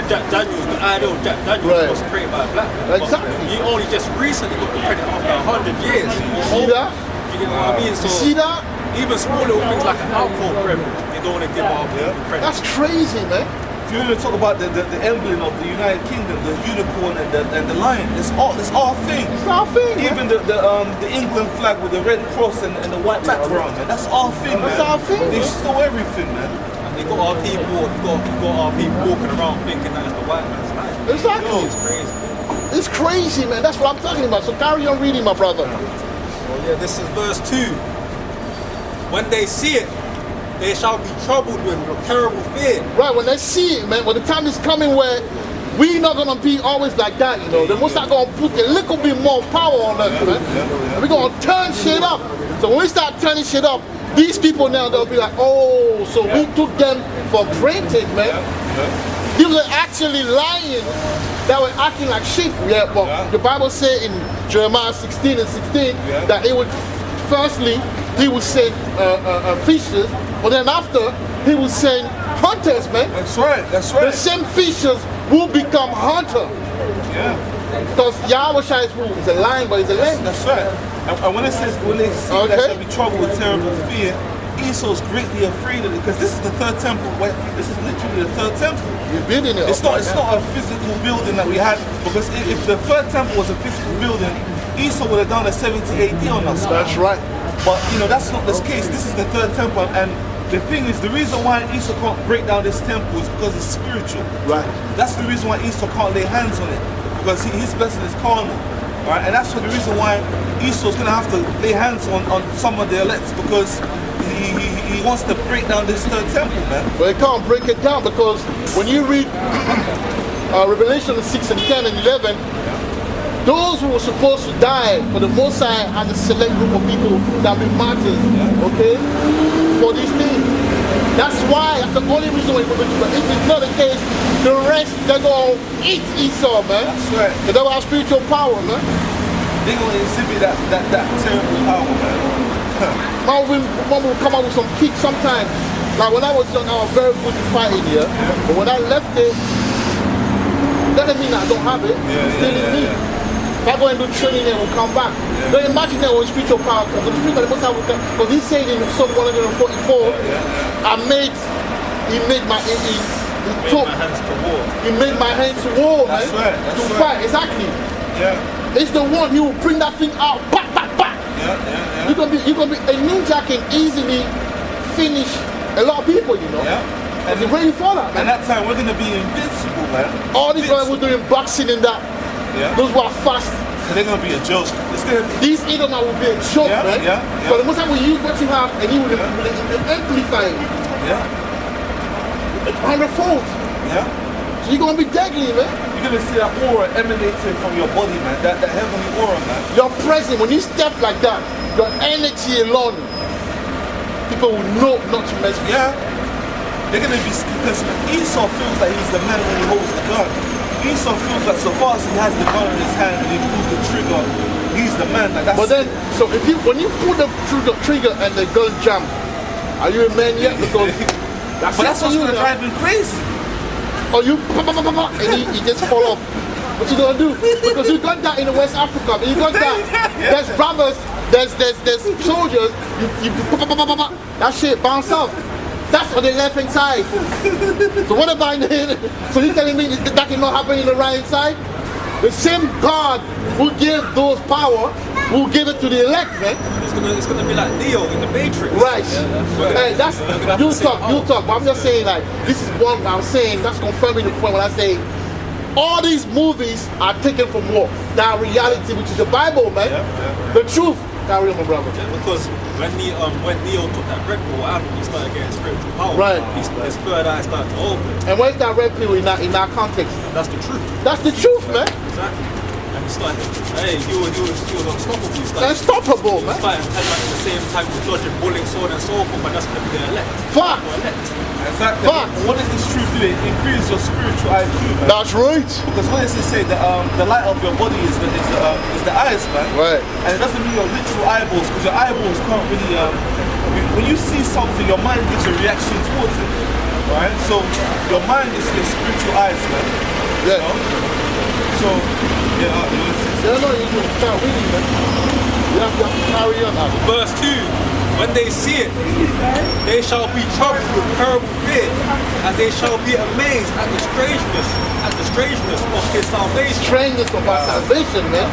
Jack Daniels, the idol of Jack Daniels was created by a black man. Exactly. But he only just recently got the credit after 100 years. See that? You get what I mean? So You see that? even small little things like an alcohol beverage, they don't want to give up credit. That's crazy, man. If you want to talk about the emblem of the United Kingdom, the unicorn and the lion, it's our thing. It's our thing, man. Even the England flag with the red cross and the white background, man. That's our thing, man. That's our thing, They man. stole everything, man. And they got our people walking around thinking that it's the white man's life. Exactly. It's crazy. It's crazy, man. That's what I'm talking about. So carry on reading, my brother. Well, yeah, this is verse 2. When they see it, they shall be troubled with terrible fear. Right, when they see it, man, when the time is coming where we're not gonna be always like that, The Most High gonna put a little bit more power on us, man. And we're gonna turn shit up. So when we start turning shit up, these people now, they'll be like, oh, so we took them for granted, man. These were actually lions that were acting like sheep. Yeah, but the Bible said in Jeremiah 16:16 that it would, firstly, he would send fishers, but then after, he would send hunters, man. That's right, that's right. The same fishers will become hunter. Yeah. Because Yahweh Shai is who? He's a lion, but he's a lamb. That's right. And when it says, when they see that shall be troubled with terrible fear, Esau's greatly afraid of it, because this is the third temple. This is literally the third temple. We're building it. It's not a physical building that we had, because if the third temple was a physical building, Esau would have done a 70 AD on us. That's right. But you know, that's not the case. This is the third temple, and the thing is, the reason why Esau can't break down this temple is because it's spiritual. Right. That's the reason why Esau can't lay hands on it, because his blessing is carnal. Right? And that's the reason why Esau's going to have to lay hands on some of the elects, because he wants to break down this third temple, man. But he can't break it down, because when you read Revelation 6 and 10 and 11, those who were supposed to die, for the Most High has a select group of people that will be martyrs, okay, for these things. That's why, that's the only reason why people do it. If it's not the case, the rest, they're going to eat Esau, man. That's right. They don't have spiritual power, man. They're going to exhibit that terrible power, man. Mom will come out with some kicks sometimes. Like when I was young, I was very good at fighting here. But when I left it, doesn't mean I don't have it. It's still in me. If I go and do training, then we'll come back. Then imagine that when spiritual power comes. The spiritual power will come. Because he said in Psalm 144, he made my hands to war. He made my hands to war, man. That's right. To fight, exactly. Yeah. It's the one, he will bring that thing out, back. Yeah. You're gonna be a ninja can easily finish a lot of people, you know. Yeah. And you're ready for that, man. And that time we're gonna be invincible, man. All these guys were doing boxing and that. Yeah. Those were fast. And they're gonna be a joke. It's gonna be. These Edomite will be a joke, man. Yeah. But the most time we use what you have and you will amplify it. Yeah. 100-fold. Yeah. So you're gonna be deadly, man. You're gonna see that aura emanating from your body, man. That heavenly aura, man. You're present. When you step like that, your energy alone, people will know not to mess with you. Yeah. They're gonna be, because Esau feels like he's the man when he holds the gun. Esau feels like so far as he has the gun in his hand and he pulls the trigger, he's the man. Like that's. But then, so when you pull the trigger and the gun jump, are you a man yet? Because that's what's gonna drive him crazy. Or you and he just fall off. What you gonna do? Because you got that in the West Africa. You got that. There's brothers. There's soldiers. You that shit bounce off. That's on the left hand side. So what about in the, so you telling me that cannot happen in the right hand side? The same God who gave those power will give it to the elect, man. It's gonna be like Neo in the Matrix. Right. Hey, that's you talk. But I'm just saying, like, this is one I'm saying. That's confirming the point when I say all these movies are taken from what? That reality, which is the Bible, man. The truth. Carry on, my brother. Yeah, because when Neo took that red pill out, he started getting spiritual power. Right. His third eye started to open. And where's that red pill in that context? That's the truth. That's the truth, man. Exactly. And he started, he was unstoppable. Unstoppable, man. He started at the same time with dodging, bullying, so on and so forth, but that's going to be the elect. Fuck. Exactly. Fuck. What does this truth do? It increases your spiritual IQ, man. That's right. Because what does it say? That the light of your body is the eyes, man. Right. And it doesn't mean your literal eyeballs, because your eyeballs can't really. When you see something, your mind gives a reaction towards it, right? So your mind is your spiritual eyes, man. Yeah. You know? So you start reading, man. You have to carry on that. Verse 2. When they see it, they shall be troubled with terrible fear, and they shall be amazed at the strangeness of his salvation. Strangeness of our salvation, man.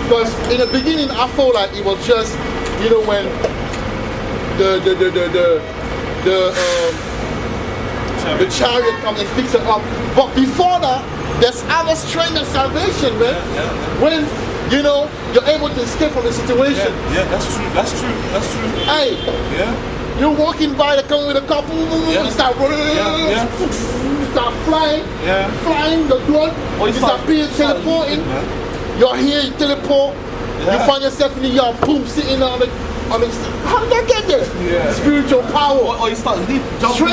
Because in the beginning, I felt like it was just, you know, when the chariot comes and picks it up. But before that, there's other strength of salvation, man. When you know, you're able to escape from the situation. Yeah, that's true. Hey, you're walking by, they're coming with a couple, you start running, you start flying, the drone, you start teleporting, you're here, you teleport, you find yourself in the yard, boom, sitting on the Honestly, how did I get there? Yeah. Spiritual power. Or you start jumping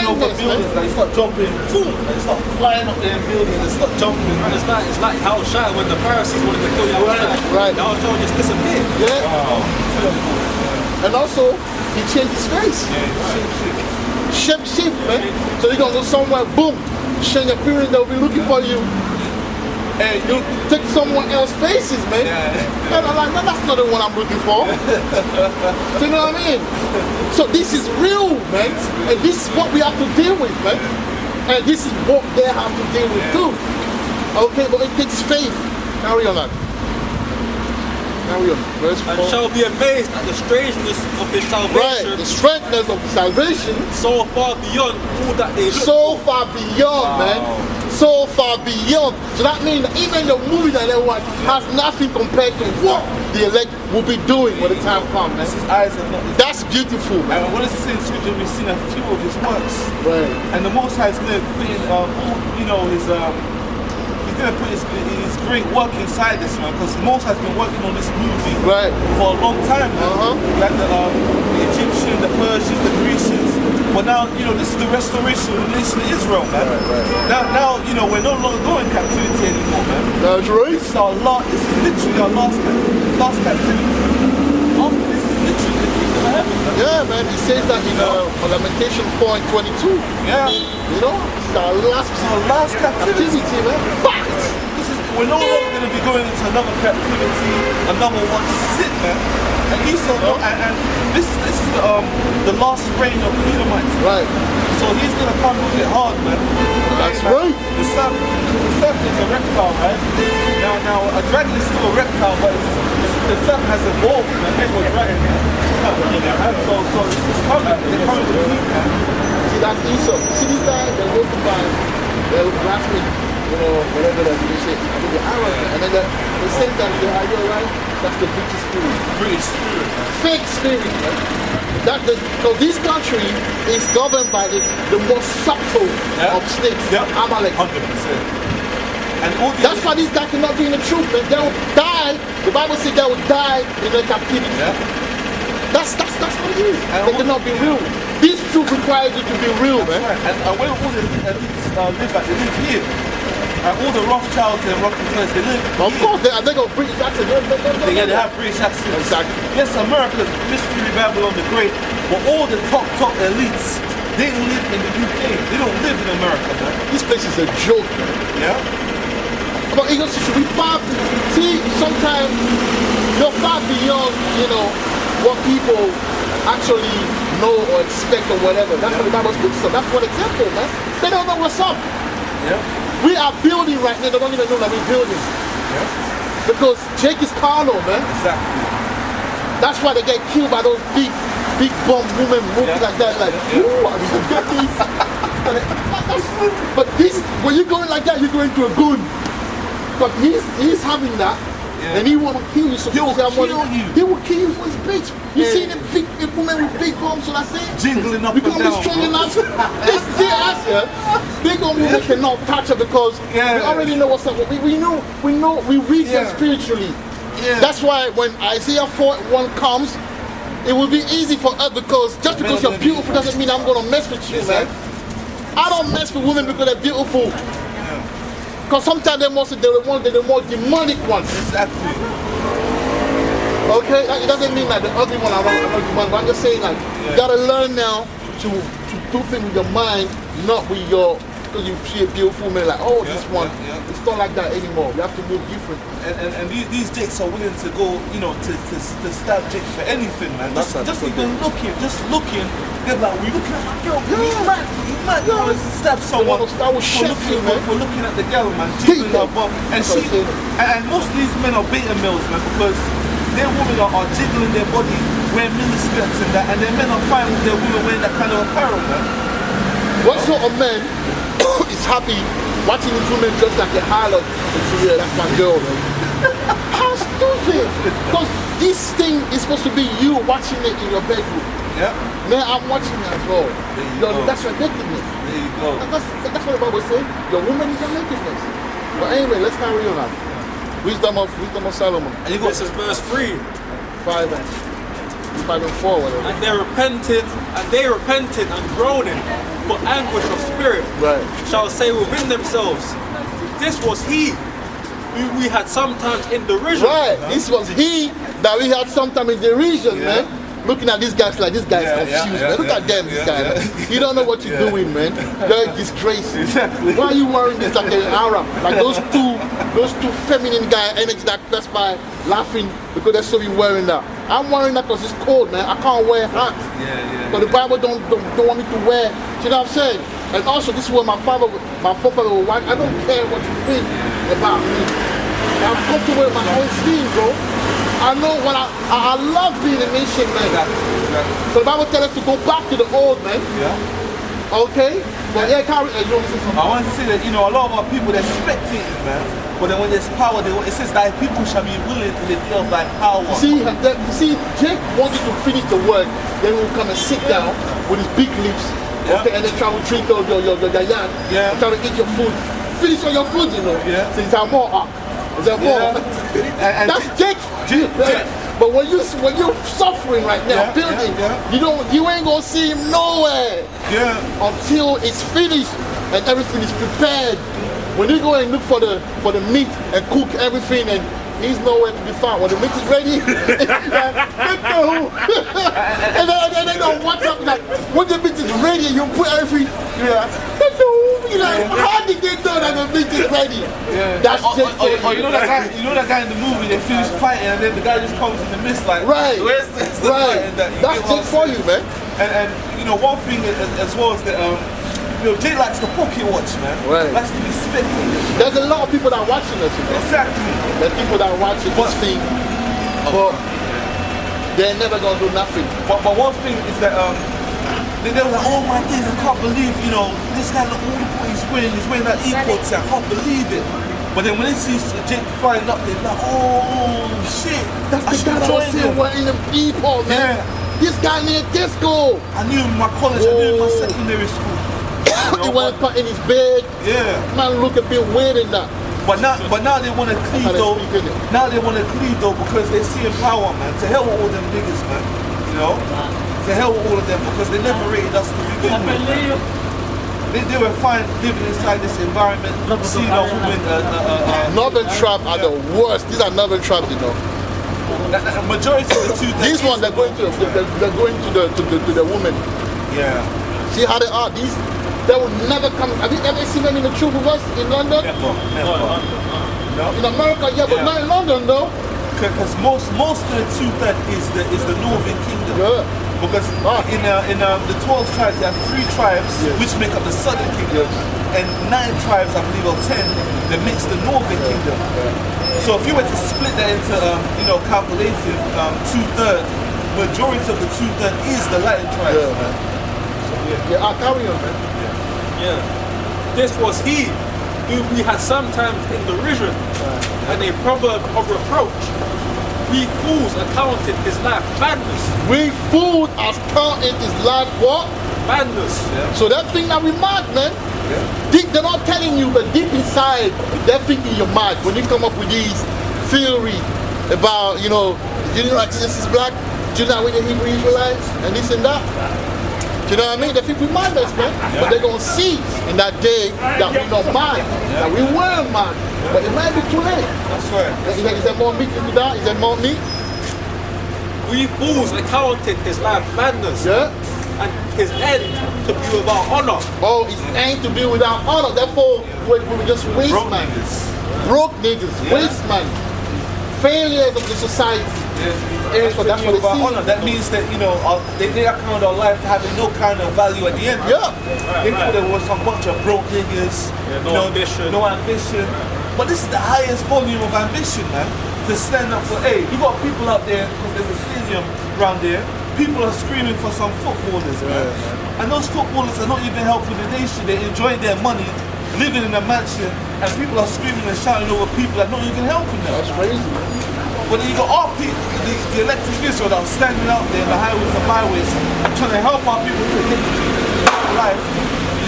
over Strengthness, buildings, man. like you start jumping, boom, and you start flying up there in buildings and start jumping. And it's like how Shai when the Pharisees wanted to kill Yahushua. Right. Yahushua just disappeared. Yeah. And also, he changed his face. Shape, man. So you're gonna go somewhere, boom, change appearance, they'll be looking for you. And you take someone else's faces, man. And I'm like, no, that's not the one I'm looking for. So you know what I mean? So this is real, man. And this is what we have to deal with, man. And this is what they have to deal with too. Okay, but it takes faith. Carry on that. Carry on. Verse 4. And shall be amazed at the strangeness of his Right, salvation, the strangeness of salvation. so far beyond all that they look So far beyond, man. So far beyond. So that means that even the movie that they watch has nothing compared to what the elect will be doing when the time comes, man. His eyes have not. That's beautiful, man. And what does it say in scripture? We've seen a few of his works. Right. And the Most High is going to put in, he's going to put his great work inside this man, because the Most High has been working on this movie Right. for a long time now. Like the Egyptians, the Persians, the Grecians. But now, this is the restoration of the nation of Israel, man. Now, we're no longer going captivity anymore, man. That's right. This is literally our last captivity. After this is literally the kingdom of heaven, man. Yeah, man. He says that in Lamentation 4 and 22. Yeah. You know, it's our last captivity. man. Fact. We're no longer going to be going into another captivity, another one. This is it, man. And Esau, and this is the last reign of the Edomites. Right. So he's going to come with it hard, man. That's Man, right. The serpent is a reptile, right? Now a dragon is still a reptile, but the serpent has evolved, man, into a dragon. So it's coming. They're coming with heat, man. See, that's Esau. See these guys, they're looking by, they're blaspheming, whatever that you say. I think they're arrogant. And then the same time, are you alright? That's the British spirit. British spirit. Fake spirit, man. So this country is governed by the most subtle of snakes, Amalek. 100%. And all That's why these guys cannot be in the truth, man. They will die. The Bible says they will die in their captivity. That's what it is. They cannot be real. This truth requires you to be real, man. Right. And where all the elites live at, they live here. All the Rothschilds and Rockefellers, they live Of course, they got British accent. they have British accents. Exactly. Yes, America's mystery Babylon the Great, but all the top elites, they live in the UK. They don't live in America, man. This place is a joke, man. Yeah? But it should be far. See, sometimes you're far beyond, what people actually know or expect or whatever. That's what the Bible speaks of. That's one example, man. They don't know what's up. Yeah. We are building right now. They don't even know that we're building. Yeah. Because Jake is carnal, man. Exactly. That's why they get killed by those big bomb women moving like that. Like, ooh, I mean, get these. But this, when you're going like that, you're going to a goon. But he's having that. Yeah. And he want to kill you. So He will kill you. He will kill you for his bitch. You see the big women with big bombs, so that's it. Jingling up We're and gonna down. be strong enough. This see us here. Big old women cannot touch her because we already know what's up. We know. We read them spiritually. Yeah. That's why when Isaiah 4:1 comes, it will be easy for us because just because you're beautiful doesn't mean I'm gonna mess with you, man. I don't mess with women because they're beautiful. Because sometimes they're the more demonic ones. Exactly. Okay? It doesn't mean that the ugly one are demonic, but I'm just saying like you gotta learn now to do things with your mind, not with your, because you see a beautiful man like, oh, this one. It's not like that anymore. You have to move different. And these jakes are willing to go, to stab Jake for anything, man. Just even looking, they're like, we looking at my girl, he's mad, you want to stab someone That was shocking, man. for looking at the girl, man, jiggling her bum. And most of these men are beta males, man, because their women are jiggling their body, wearing miniskirts and that, and their men are fine with their women wearing that kind of apparel, man. What sort of man is happy watching his women just like a harlot? Yeah, that's my girl, man. How stupid! Because this thing is supposed to be you watching it in your bedroom. Yeah. Man, I'm watching it as well. That's ridiculous. There you go. That's what the Bible says. Your woman is your nakedness. But anyway, let's carry on now. Wisdom of Solomon. And you got this is verse 3. 5 and Acts 5 and 4, whatever. And they repented and groaning for anguish of spirit, Right. shall say within themselves, this was he who we had sometimes in derision. Right. This was he that we had sometime in derision, man. Looking at these guys like, this guy's confused, man. Look at them, this guy. Man. You don't know what you're doing, man. You're a disgrace. Exactly. Why are you wearing this like an Arab? Like those two feminine guys, energy that that's by laughing because they're so wearing that. I'm wearing that because it's cold, man. I can't wear hats. But the Bible don't want me to wear. You know what I'm saying? And also, this is where my forefather was like, I don't care what you think about me. I'm comfortable with my own skin, bro. I know what I love being a nation, man. Exactly. So the Bible tells us to go back to the old, man. Yeah. Okay? But yeah, carry you want to say something? I want to say that, a lot of our people, they're spectators, man. But then when there's power, it says that people shall be willing in the day of thy power. You see, Jake wanted to finish the word, then we'll come and sit down with his big lips, okay, and then try to drink your yarn, and try to eat your food. Finish on your food, you know. Yeah. So it's more up. Is there more? And That's Jake. Jake. But when you're suffering right now, building, you ain't gonna see him nowhere until it's finished and everything is prepared. When you go and look for the meat and cook everything, and he's nowhere to be found. When the meat is ready, and then on WhatsApp, like, when the meat is ready, you put everything. How did they know that the meat is ready? That's just you know that guy in the movie, they finish fighting and then the guy just comes in the mist like, right, where's the right. That's just for you, man. And one thing as well is that Jay likes the pocket watch, man. Right. Likes to be spectators. There's a lot of people that are watching us, you know. Exactly. There's people that are watching this thing, but they're never gonna do nothing. But one thing is that they were like, oh my days, I can't believe, this guy, look, all the points he's winning that equal to, I can't believe it. But then when they see Jake flying up, they're like, oh shit, that's the guy that was saying we're in the people, man. This guy near disco. I knew him in my college, I knew him in my secondary school. He went in his bed. Man, look a bit weird in that. But now they want to cleave though. Now they want to cleave though because they see in power, man. To hell with all them niggas, man. To hell with all of them because they never rated us to be good. They were fine living inside this environment, seeing our women. Northern tribe are the worst. These are northern tribes, you know. The majority of the two. These ones they're going to the women. Yeah. See how they are. They will never come. Have you ever seen them in the troop with us in London? Never. No. In America, but not in London, though. Because most of the two-third is the Northern Kingdom. Yeah. Because in the 12 tribes, there are 3 tribes which make up the Southern Kingdom, and 9 tribes, I believe, or 10, that makes the Northern Kingdom. So if you were to split that into, calculative, 2/3, majority of the 2/3 is the Latin tribes, man. I'll carry on, man. Yeah. This was he who we had sometimes in derision and a proverb of reproach. We fools accounted his life madness. We fools are counting his life what? Madness. So that thing that we mad, man. Deep, they're not telling you, but deep inside, they're thinking you're mad. When you come up with these theory about, you know that Jesus is black, do you know with the Hebrew Israelites, and this and that. Do you know what I mean? They think we madness, man. But they're going to see in that day that we're not mad, that we were mad. But it might be too late. That's right. Is there more meat into that? Is there more meat? We fools accounted his life madness. Yeah. And his end to be without honor. Oh, his end to be without honor. Therefore, we just waste man. Broke niggas. Waste man. Failures of the society. That's what they see. Honor. That means that they account our life having no kind of value at the end. Yeah. They thought there was a bunch of broke niggas. No ambition. No ambition. But this is the highest volume of ambition, man. To stand up for. Hey, you got people out there because there's a stadium around there. People are screaming for some footballers, man. And those footballers are not even helping the nation. They're enjoying their money, living in a mansion, and people are screaming and shouting over people that are not even helping them. That's crazy. But then you got our people, the elected Israel that are standing out there in the highways and byways, trying to help our people to live life,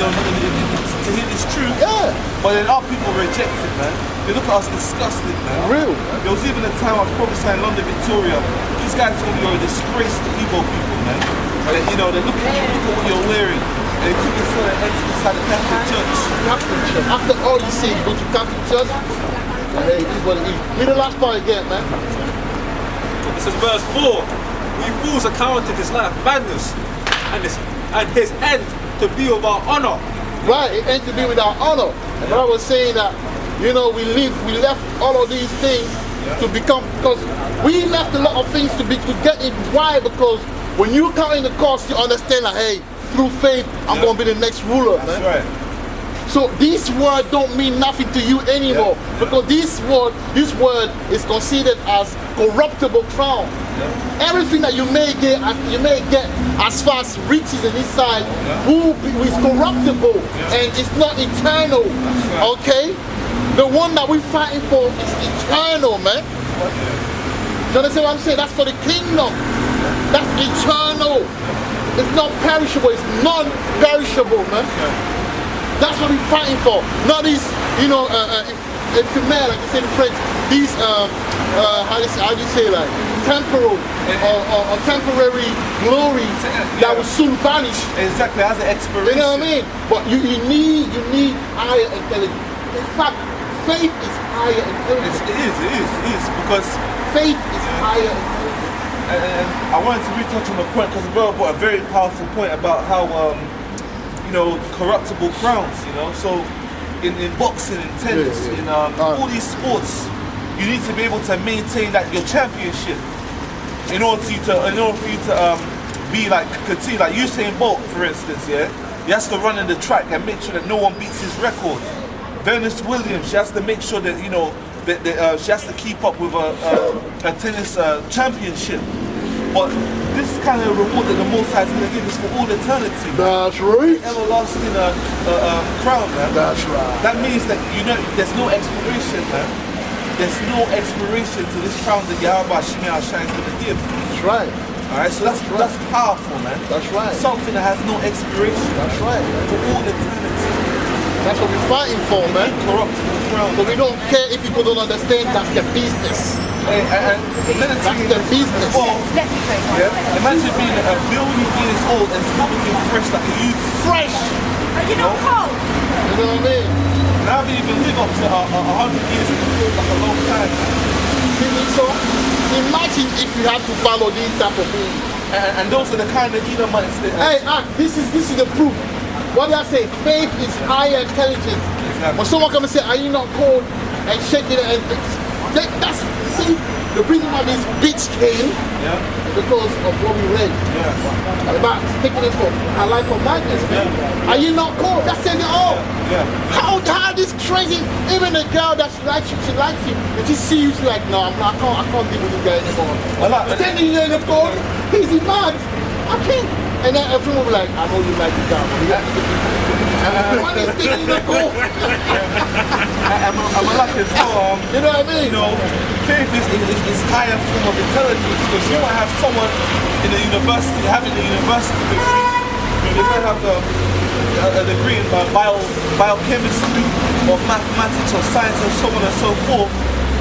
to hear this truth. Yeah. But then our people reject it, man. they look at us disgusted, man. Real. There was even a time I was prophesying London, Victoria. These guys told me you're a disgrace to Igbo people, man. And, you know, they look at you, look at what you're wearing. And they took us and entered inside the Catholic Church. Catholic Church. After all you see, you go to Catholic Church. Hey, this is what it is. Read the last part again, man. This is verse 4. We fools accounted his life madness, and his end to be of our honor. Right, it ends to be with our honor. And I was saying that, you know, we left all of these things to become, because we left a lot of things to get it. Why? Because when you count in the cost, you understand that, hey, through faith, I'm going to be the next ruler, man. That's right. So this word don't mean nothing to you anymore, because this word is considered as corruptible crown. Everything that you may get as far as riches in this side is corruptible and it's not eternal. Okay? The one that we're fighting for is eternal, man. You understand what I'm saying? That's for the kingdom. That's eternal. It's not perishable, it's non-perishable, man. That's what we're fighting for. Not these, you know, ephemeral, like you say in French, these, how do you say, like, temporal or temporary glory that will soon vanish. Exactly, as an expiration. You know what I mean? But you need higher intelligence. In fact, faith is higher intelligence. It is, because faith is higher intelligence. And I wanted to retouch on the point because the brother brought a very powerful point about how, you know, corruptible crowns, you know. So in boxing, in tennis, in all these sports, you need to be able to maintain that your championship in order for you to be like, continue, like Usain Bolt, for instance, yeah. He has to run in the track and make sure that no one beats his record. Venus Williams, she has to make sure that, you know, that she has to keep up with a tennis championship. But this kind of reward that the Most High is going to give us for all eternity. That's right. Everlasting crown, man. That's right. That means that, you know, there's no expiration, man. There's no expiration to this crown that Yahweh Shemai Shai is going to give. That's right. Alright, so that's powerful, man. That's right. Something that has no expiration. That's right. For all eternity. That's what we're fighting for, man. Incorruptible crown. But we don't care if people don't understand. That's their business. And That's their business. Well, yeah. Imagine being a billion years old and still looking fresh like a youth. Fresh. You know, cold. You know what I mean? And I haven't even lived up to 100 years, it feels like a long time. So imagine if you have to follow these type of things. And those are the kind of Edomites that. Hey, this is the proof. What did I say? Faith is higher intelligence. Exactly. When someone comes and say, "Are you not cold?" and shake it, and that's, see, the reason why these beats came because of what we read about taking it for our life of madness. Are you not cold? That says it all. How this crazy? Even the girl that she likes you. If she see you, she's like, "No, I can't deal with this guy anymore." Standing there in the cold, he's mad. I can't. And then everyone will be like, "I know you like the guy." What is thinking in the cold? I'm like this. You know what I mean? You know, faith is higher form of intelligence because you might have someone in the university having a university degree. They might have a degree in biochemistry or mathematics or science and so on and so forth.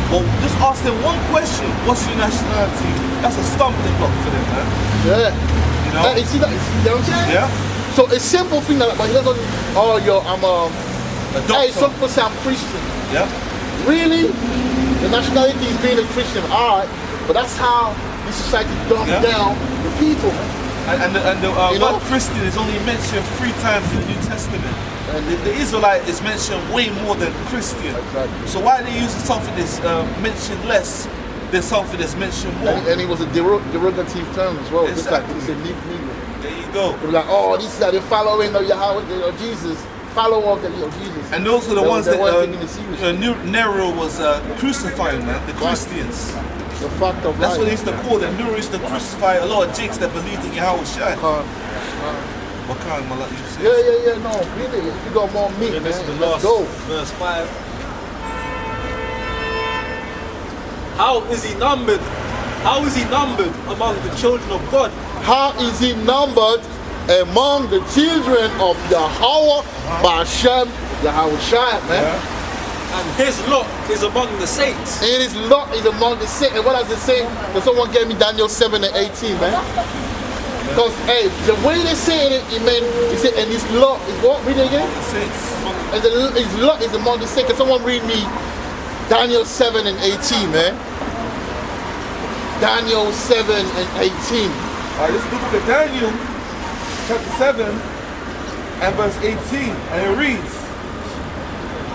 Well, just ask them one question: what's your nationality? That's a stumbling block for them, man. Yeah. You know? You see that? You see what I'm saying? Yeah. So a simple thing that, but he doesn't. Oh, yo, I'm A doctor. Hey, some people say I'm Christian. Yeah. Really? The nationality is being a Christian. All right, but that's how this society dumbs down the people. And the You know? word Christian is only mentioned 3 times in the New Testament. And the Israelite is mentioned way more than Christian. Exactly. So why are they using something that's mentioned less than something that's mentioned more? And it was a derogative term as well. Just like Exactly. it's a Negro. There you go. They were like, oh, these are the following of Yahweh, of Jesus. Follower of Jesus. And those are the ones they that weren't taking it seriously. Nero was crucifying, man. The Christians. The fact of That's life. what they used to call them. Nero used to crucify a lot of jigs that believed in Yahweh Shai. What kind of like you say? Yeah, no, really. If you got more meat, And this is the man, last let's go. verse 5. How is he numbered? How is he numbered among the children of God? How is he numbered among the children of Yahweh Ba'ashem Yahweh Shai, man? And his lot is among the saints. And his lot is among the saints. And what does it say? Because someone gave me Daniel 7 and 18, man. Because, hey, the way they say it, it meant, he said, and his lot is what? Read it again? Saints. And his lot is among the saints. Can someone read me Daniel 7 and 18, man? Daniel 7 and 18. Alright, let's look at Daniel chapter 7 and verse 18. And it reads,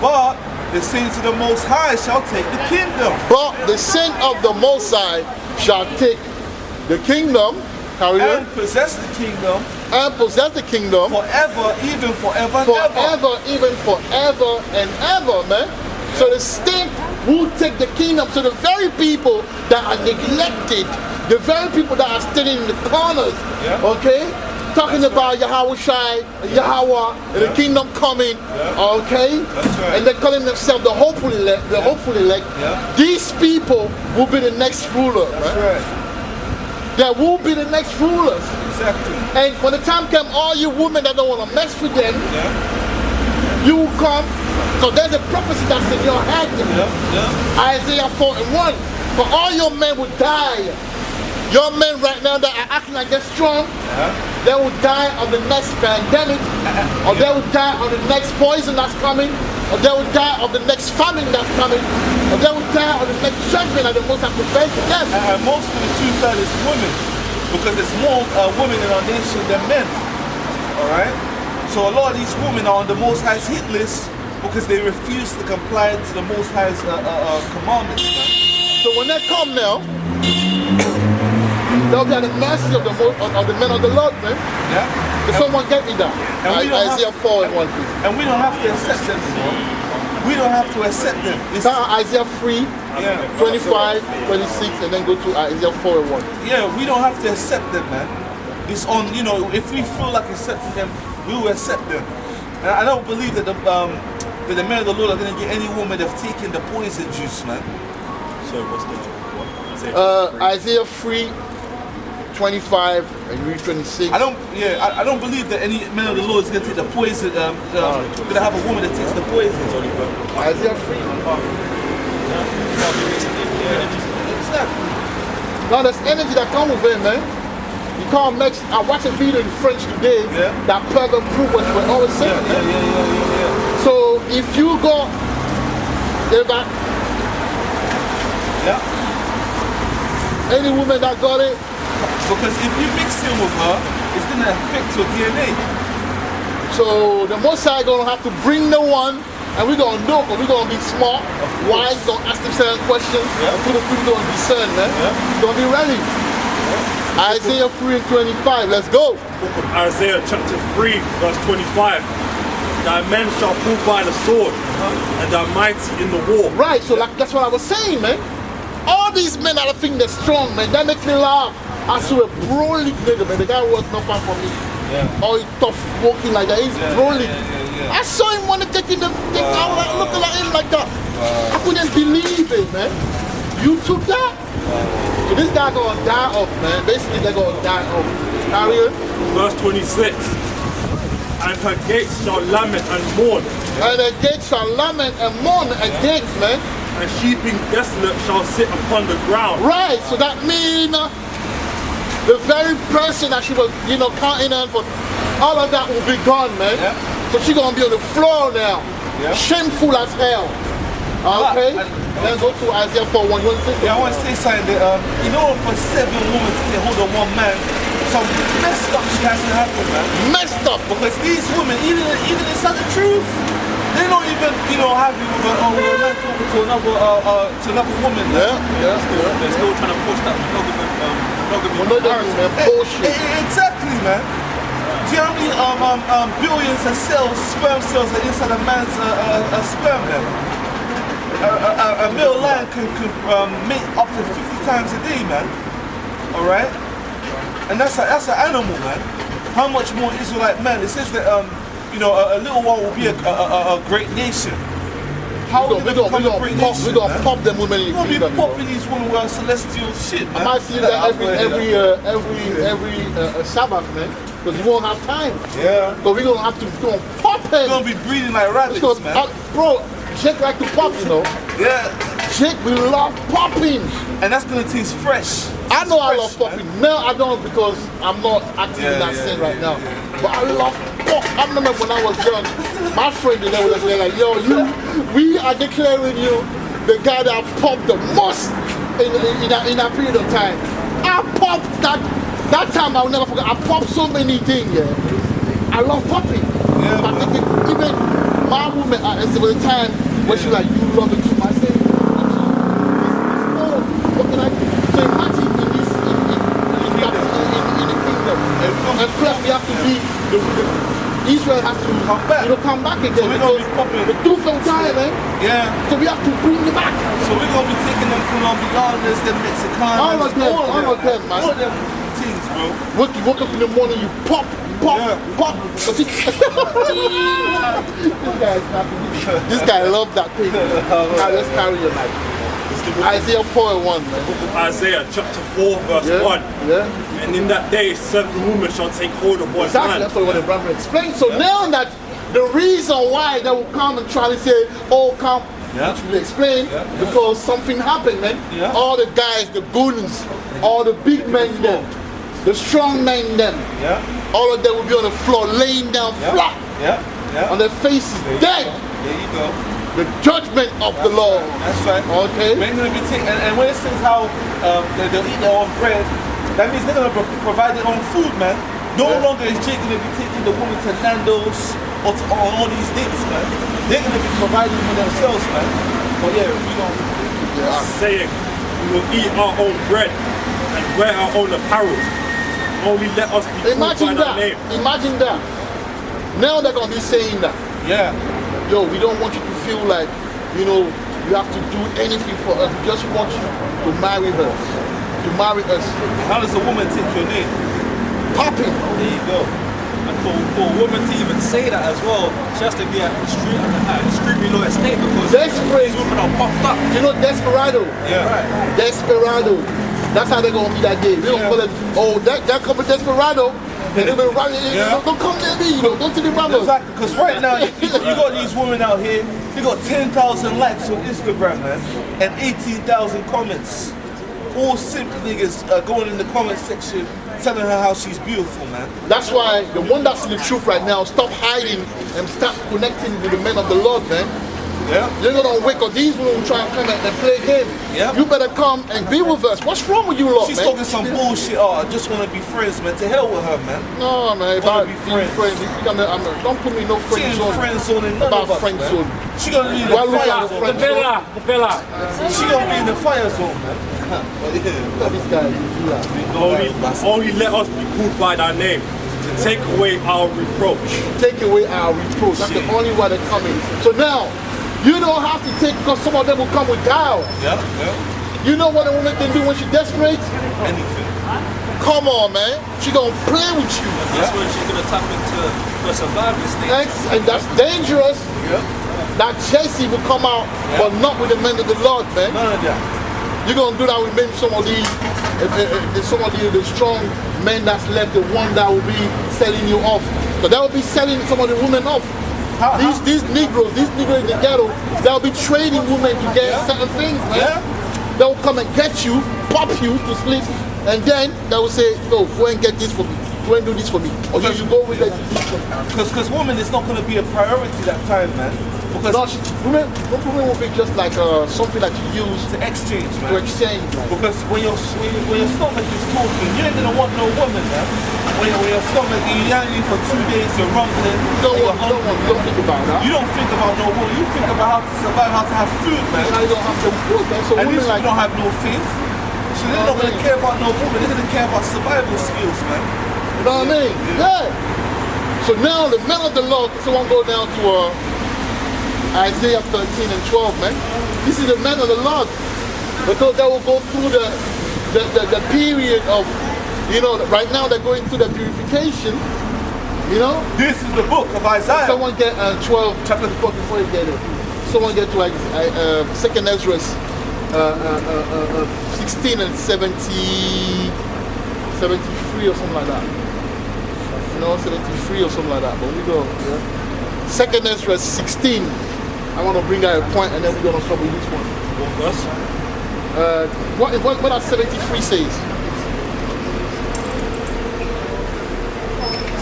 but the saints of the Most High shall take the kingdom. But the saint of the Most High shall take the kingdom, carry on, And possess the kingdom and possess the kingdom forever, even forever and ever. forever, even forever and ever, man. So the state will take the kingdom. So the very people that are neglected, the very people that are standing in the corners, okay, talking about Yahweh Shai, Yahweh, and the kingdom coming, okay, That's right. and they're calling themselves the hopeful elect, These people will be the next ruler, That's man. right. There will be the next rulers. Exactly. And when the time comes, all you women that don't want to mess with them, you will come. So there's a prophecy that's in your head. Isaiah 4 and 1. For all your men will die. Your men right now that are acting like they're strong, they will die of the next pandemic, or they will die of the next poison that's coming, or they will die of the next famine that's coming, or they will die of the next judgment that the Most High prepared for them. And most of the 2/3 is women, because there's more women in our nation than men. Alright? So a lot of these women are on the Most High's hit list because they refuse to comply to the Most High's commandments, man. So when they come now, they'll be at the mercy of the men of the Lord, man. Yeah? If someone get me that. and we don't Isaiah 4 and 1, please. And we don't have to accept them, bro. We don't have to accept them. It's, Start Isaiah 3, yeah, 25, 26, and then go to Isaiah 4 and 1. yeah, we don't have to accept them, man. It's on, you know, if we feel like accepting them, we will accept them. And I don't believe that the men of the Lord are going to get any woman that's taken the poison juice, man. So what's the what? Isaiah 3, 25, and read 26. I don't believe that any man of the Lord is going to take the poison. Going to have a woman that takes the poison. Isaiah 3. Exactly. Now there's energy that comes with it, man. You can't mix. I watched a video in French today that pervert proof what we're always saying. Yeah. So if you go, any woman that got it, Because if you mix in with her, it's going to affect your DNA. so the Most High gonna have to bring the one, and we're gonna know, because we're gonna be smart, wise, gonna ask them certain questions, and put the people gonna discern, man. Gonna be ready. Isaiah 3 and 25, let's go. Book of Isaiah chapter 3 verse 25. Thy men shall fall by the sword, and thy mighty in the war. Right, so like that's what I was saying, man. All these men that I think they're strong, man, that make me laugh. I saw a Broly nigga, man. The guy was not far from me. All he tough walking like that. He's Broly. I saw him want to take in the thing. I was like, looking at him like that. I couldn't believe it, man. You took that? So this guy gonna die off, man. Basically, they're gonna die off. Carry on. Verse 26. And her gates shall lament and mourn, And the gates shall lament and mourn against, man. and she being desolate shall sit upon the ground. Right, so that means the very person that she was, counting on for, all of that will be gone, man. So she gonna be on the floor now. Shameful as hell. Okay? Then go to Isaiah 4, 1. You want to say Yeah, I want to say something that, for 7 women to take hold of one man, some messed up shit has to happen, man. messed up. Because these women, even inside the truth, they don't even, happy with a man talking to another woman. Yeah. They're still trying to push that monogamy Man, bullshit. Exactly, man. Do you know how many billions of sperm cells are inside a man's sperm then? A male lion can mate up to 50 times a day, man. Alright? And that's an animal, man. How much more Israelite man? It says that a little one will be a great nation. How are we going to become a great nation? We're going to pop them women in the We're going to kingdom. be popping these women with celestial shit, man. I might see that every Sabbath, man. Because we won't have time. Yeah. So we're going to have to go and pop We're him. going to be breeding like rabbits, Because, man. bro, Jake like to pop, you know. Yeah. Jake, we love popping. And that's gonna taste fresh. I know I Fresh, love popping. Now I don't because I'm not active in that scene right now. But I love pop. I remember when I was young, my friend and they were like, yo, we are declaring you the guy that popped the most in that period of time. I popped that time I'll never forget. I popped so many things, yeah. I love popping. Yeah, I think even my woman, there was a time where she like, you love it too much. I said, what can I do? So imagine in the kingdom. And plus we have to be, Israel has to come back again. So we're going to be popping. The two from time, man. Yeah. So we have to bring it back. So we're going to be taking them Colombianas, them Mexicanos. All of them, man. All of them things, bro. You woke up in the morning, you pop. Yeah. This guy loved that thing. Now let's carry your life. Isaiah 4:1, man. Isaiah chapter 4 verse 1. Yeah. And in that day 7 women shall take hold of one Exactly, hand. that's what the brother explained. So now that the reason why they will come and try to say, oh, come, which will explain, because something happened, man. Yeah. All the guys, the goons, all the big men, them, the strong men, them, all of them will be on the floor, laying down flat, on their faces, dead. There you go. The judgment of the Lord. That's right. Okay. We're going to be taking, and when it says how they'll eat their own bread, that means they're going to provide their own food, man. No longer is Jake going to be taking the woman to Nando's or to all these dates, man. They're going to be providing for themselves, man. But yeah, we don't. Saying, we will eat our own bread and wear our own apparel. Only let us be Imagine called by that. thy name. Imagine that. Now they're going to be saying that. Yeah. Yo, we don't want you to feel like, you know, you have to do anything for us. We just want you to marry her. To marry us. How does a woman take your name? Popping. There you go. And for a woman to even say that as well, she has to be at an extremely low estate because Desperate. these women are puffed up. You know, desperado. Yeah. Right. Desperado. That's how they're going to be that day. We don't call them, oh, that couple desperado. And they've been running, don't come near me, you know, go to the brothers. Exactly, because right now, you got these women out here, they got 10,000 likes on Instagram, man, and 18,000 comments. All simp niggas going in the comment section telling her how she's beautiful, man. That's why the one that's in the truth right now, stop hiding and start connecting with the men of the Lord, man. Yeah. You're gonna wake up, these women will try and come and play a game. Yeah. You better come and be with us. What's wrong with you lot, She's man? talking some bullshit. Oh, I just want to be friends, man. To hell with her, man. No, man, Wanna about be being friends. friends. If you don't put me no She friend ain't zone. friend zoning none About of us, friend man. zone. She gonna be in Well, the look fire at the zone. friend zone. She gonna be in the fire zone, man. This guy, you see that. Only let us be called by thy name to take away our reproach. Take away our reproach. That's the only way they're coming. So now, you don't have to take, because some of them will come with guile. Yeah. You know what a woman can do when she's desperate? Anything. Come on, man. She gonna play with you. That's when she's going to tap into the survival stage. And that's dangerous. Yeah. That Jesse will come out, but not with the men of the Lord, man. None of that. You're gonna do that with maybe some of these, the strong men that's left, the one that will be selling you off. But that will be selling some of the women off. These Negroes in the ghetto, they'll be trading women to get certain things, man. They'll come and get you, pop you to sleep, and then they will say, no, go and get this for me. Go and do this for me. Or you should go with that. Because woman is not going to be a priority that time, man. Because women will be just like something that you use to exchange, man. to exchange. Man. Because when your stomach is talking, you ain't gonna want no woman, man. When your stomach, you're yanking for 2 days, you're rumbling. You don't think about that. You don't think about no woman. You think about how to survive, how to have food, man. And you don't have no food, man. So At least women you don't have no faith. So they're not gonna care about no woman. They're gonna care about survival skills, man. You know what I mean? Yeah. So now the men of the Lord, someone go down to Isaiah 13 and 12, man. This is the men of the Lord. Because they will go through the period of, you know, right now they're going through the purification, you know. This is the book of Isaiah. Someone get 12 chapter before you get it. Someone get to like 2nd Ezra 16 and 73 or something like that. You know, 73 or something like that. But we go, 2nd Ezra 16 I want to bring out a point, and then we're going to cover this one. What verse? What does 73 says?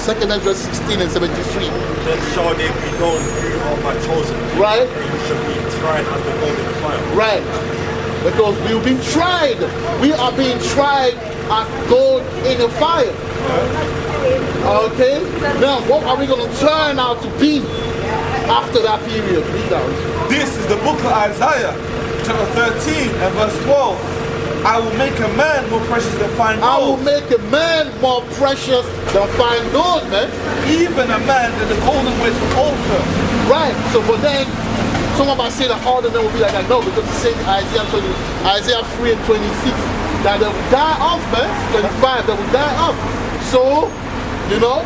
2nd Ezra 16 and 73. Then shall they be known who are my chosen. Right. You shall be tried as the gold in the fire. Right. Because we've been tried. We are being tried as gold in the fire. Okay? Now, what are we going to turn out to be after that period? Read out. This is the book of Isaiah, chapter 13 and verse 12. I will make a man more precious than fine gold. I will make a man more precious than fine gold, man. Even a man than the golden wedge of Ophir. Right. So, but then, someone might say that all of them will be like that. No, because it says Isaiah 3 and 26 that they will die off, man. 25, they will die off. So, you know,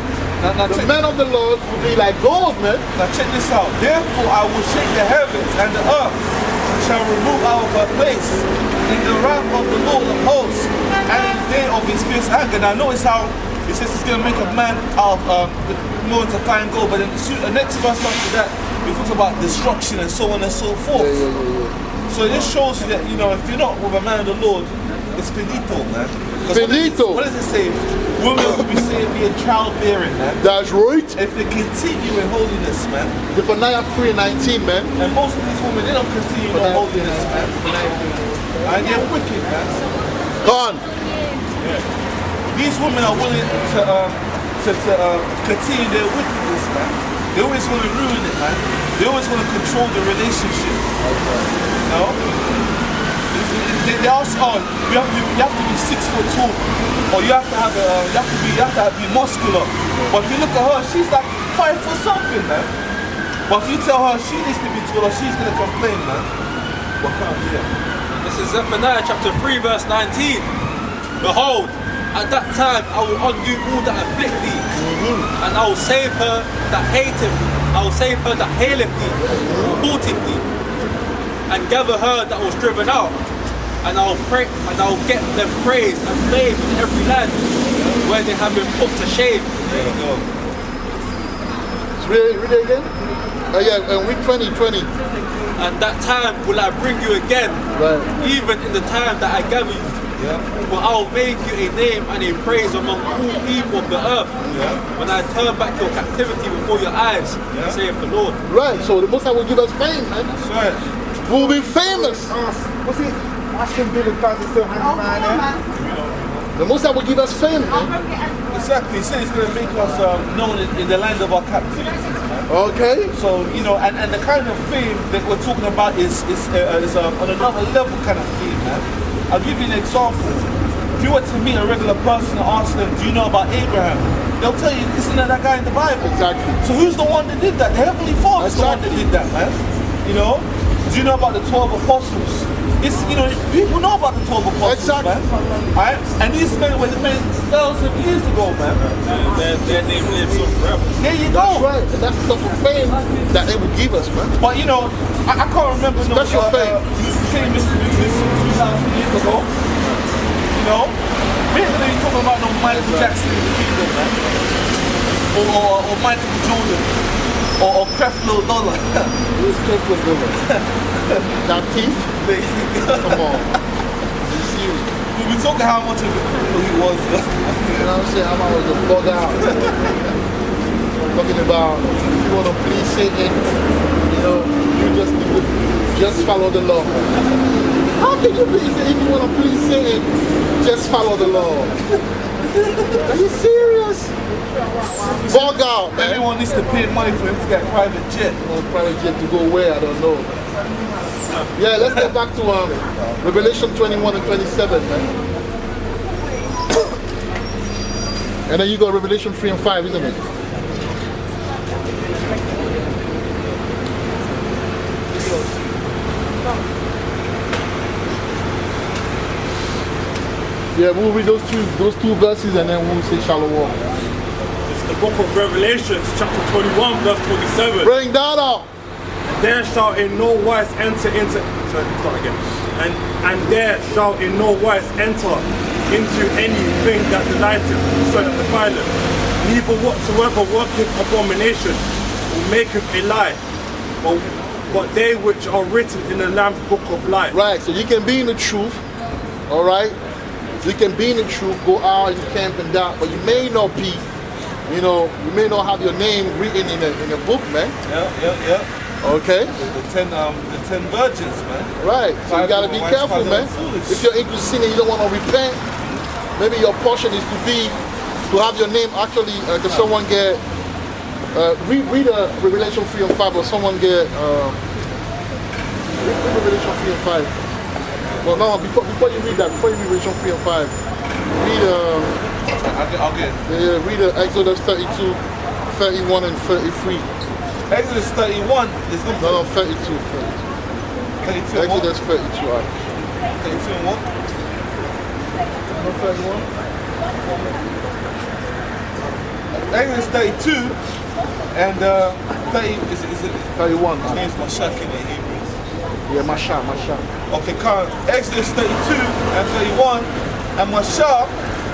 the men of the Lord will be like gold, man. Now check this out. Therefore I will shake the heavens, and the earth shall remove out of her place in the wrath of the Lord of hosts and in the day of his fierce anger. Now notice how it says he's going to make a man out of more into fine gold, but then the next verse after that it talks about destruction and so on and so forth. So it just shows you that, you know, if you're not with a man of the Lord, it's finito, man. Finito. What does it say? Women will be saying be a childbearing, man. That's right. If they continue in holiness, man. Zephaniah 3 and 19, man. And most of these women, they don't continue in holiness, man. And they're wicked, man. Gone. These women are willing to continue their wickedness, man. They always want to ruin it, man. They always want to control the relationship. You know? They also, you have to be 6 foot tall, or you have to be muscular. But if you look at her, she's like 5 foot something, man. But if you tell her she needs to be taller, she's gonna complain, man. What can't be that? This is Zephaniah chapter 3 verse 19. Behold, at that time I will undo all that afflict thee, and I will save her that hateth thee. I will save her that haileth thee, who haughteth thee, and gather her that was driven out. And I'll get them praise and fame in every land where they have been put to shame. There you go. Read it again? Week 20. And that time will I bring you again, Right. even in the time that I gather you. Yeah. For I'll make you a name and a praise among all people of the earth. Yeah. When I turn back your captivity before your eyes, saith the Lord. Right. So the Most High will give us fame, man. That's right. We'll be famous. What's it? I shouldn't be the cause it's still hanging around there. The Most High will give us fame, man. Exactly. He said he's going to make us known in the land of our captivity. Okay. So, you know, and the kind of fame that we're talking about is on another level kind of fame, man. I'll give you an example. If you were to meet a regular person and ask them, do you know about Abraham? They'll tell you, isn't that guy in the Bible? Exactly. So who's the one that did that? The Heavenly Father is the one that did that, man. You know? Do you know about the 12 apostles? It's, you know, people know about the 12 apostles, Exactly. man. Right? And these men were the men thousands of years ago, man. Their name lives on forever. There you That's go. right. And that's the type of fame that they will give us, man. But you know, I can't remember Special fame. famous musician 2,000 years ago. You know? Maybe you're talking about no Michael Jackson in the kingdom, man. Or Michael Jordan. Or Creflo Dollar. Who's Creflo Dollar? That thief? Come on. You serious? We were talking how much of a criminal he was. You know what I'm saying? I'm always a bug out. Talking about if you want to please Satan, you know, you just follow the law. How can you please if you want to please Satan, just follow the law? Are you serious? Bug out, man. Everyone needs to pay money for him to get a private jet. Private jet to go where? I don't know. Yeah, let's get back to Revelation 21 and 27, man. And then you got Revelation 3 and 5, isn't it? Yeah, we'll read those two verses and then we'll say Shalom. It's the book of Revelation, chapter 21, verse 27. Bring that up. There shall in no wise enter into. Sorry, start again. And there shall in no wise enter into anything that delighteth, so that defileth, neither whatsoever worketh abomination, or maketh a lie, but they which are written in the Lamb's book of life. Right, so you can be in the truth, all right? You can be in the truth, go out and camp and that, but you may not be, you know, you may not have your name written in a book, man. Yeah. Okay? The 10 virgins, man. Right, so you gotta be careful, man. If you're into sin and you don't want to repent, maybe your portion is to have your name actually, because someone get, read Revelation 3 and 5, or someone get, read Revelation 3 and 5. Well, no, before you read that, before you read Revelation 3 and 5, read Exodus 32, 31 and 33. Exodus 31 is not No, 32. 32 and what? Exodus 32, all right. 32 and what? No, 31? Exodus 32 and 30 is it 31. his name's Mashak in the Hebrews. Yeah, Masha. Okay, come. Exodus 32 and 31, and Mashak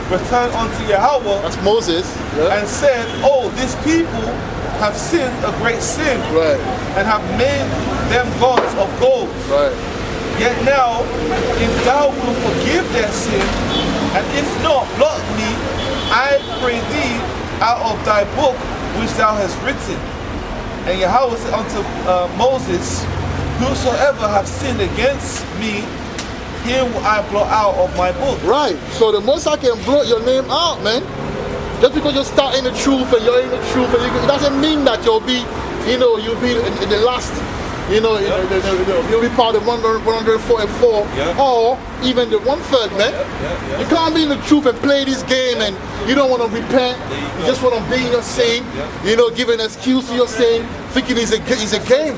returned unto Yahweh That's Moses. Yeah. and said, "Oh, this people have sinned a great sin, Right, and have made them gods of gold. right. Yet now, if thou wilt forgive their sin, and if not, blot me, I pray thee, out of thy book which thou hast written." And Yahweh said unto Moses, "Whosoever have sinned against me, him will I blot out of my book." Right. So the most I can blot your name out, man. Just because you start in the truth and you're in the truth, and it doesn't mean that you'll be, you'll be in the last, you'll be part of 144, Yeah. or even the 1/3, man. You can't be in the truth and play this game and you don't want to repent. You just want to be in your sin, give an excuse to your sin, thinking it's a game.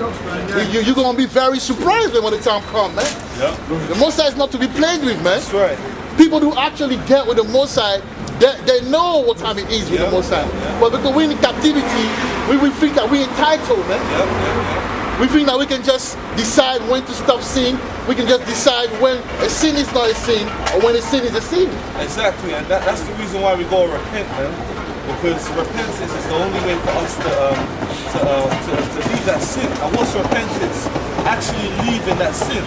You're going to be very surprised when the time comes, man. Yeah. The Most High is not to be played with, man. That's right. People who actually get with the Most High, they know what time it is with the Most High. But because we're in captivity, we think that we're entitled, man. We think that we can just decide when to stop sin. We can just decide when a sin is not a sin, or when a sin is a sin. Exactly, and that's the reason why we go repent, man. Because repentance is the only way for us to leave that sin. And what's repentance? Actually leaving that sin.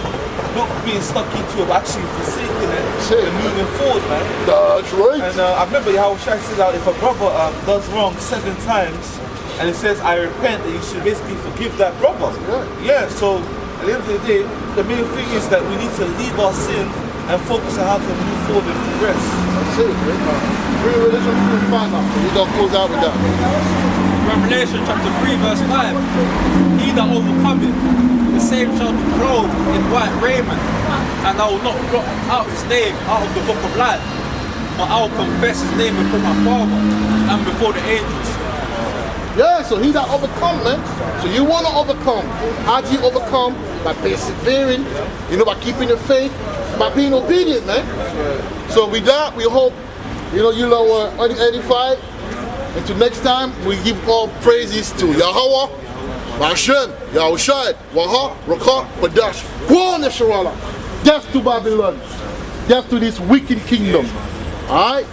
Not being stuck into it, but actually forsaking it and moving forward, man. That's right. And I remember how Shai said that if a brother does wrong 7 times, and it says, "I repent," that you should basically forgive that brother. Yeah, so at the end of the day, the main thing is that we need to leave our sin and focus on how to move forward and progress. That's it, man. Read Revelation 3 and 5 now. We're going to close out with that. Revelation chapter 3 verse 5. He that overcometh, the same shall be clothed in white raiment, and I will not blot out his name out of the book of life, but I will confess his name before my Father and before the angels. Yeah, so he that overcome, man. So you want to overcome. How do you overcome? By persevering, by keeping the faith, by being obedient, man. So with that, we hope, you know, edified. Until next time, we give all praises to Yahweh, Hashem, Yahushai, Waha, Rakah, Padash, Kwon Yesharala. Death to Babylon. Death to this wicked kingdom. Alright?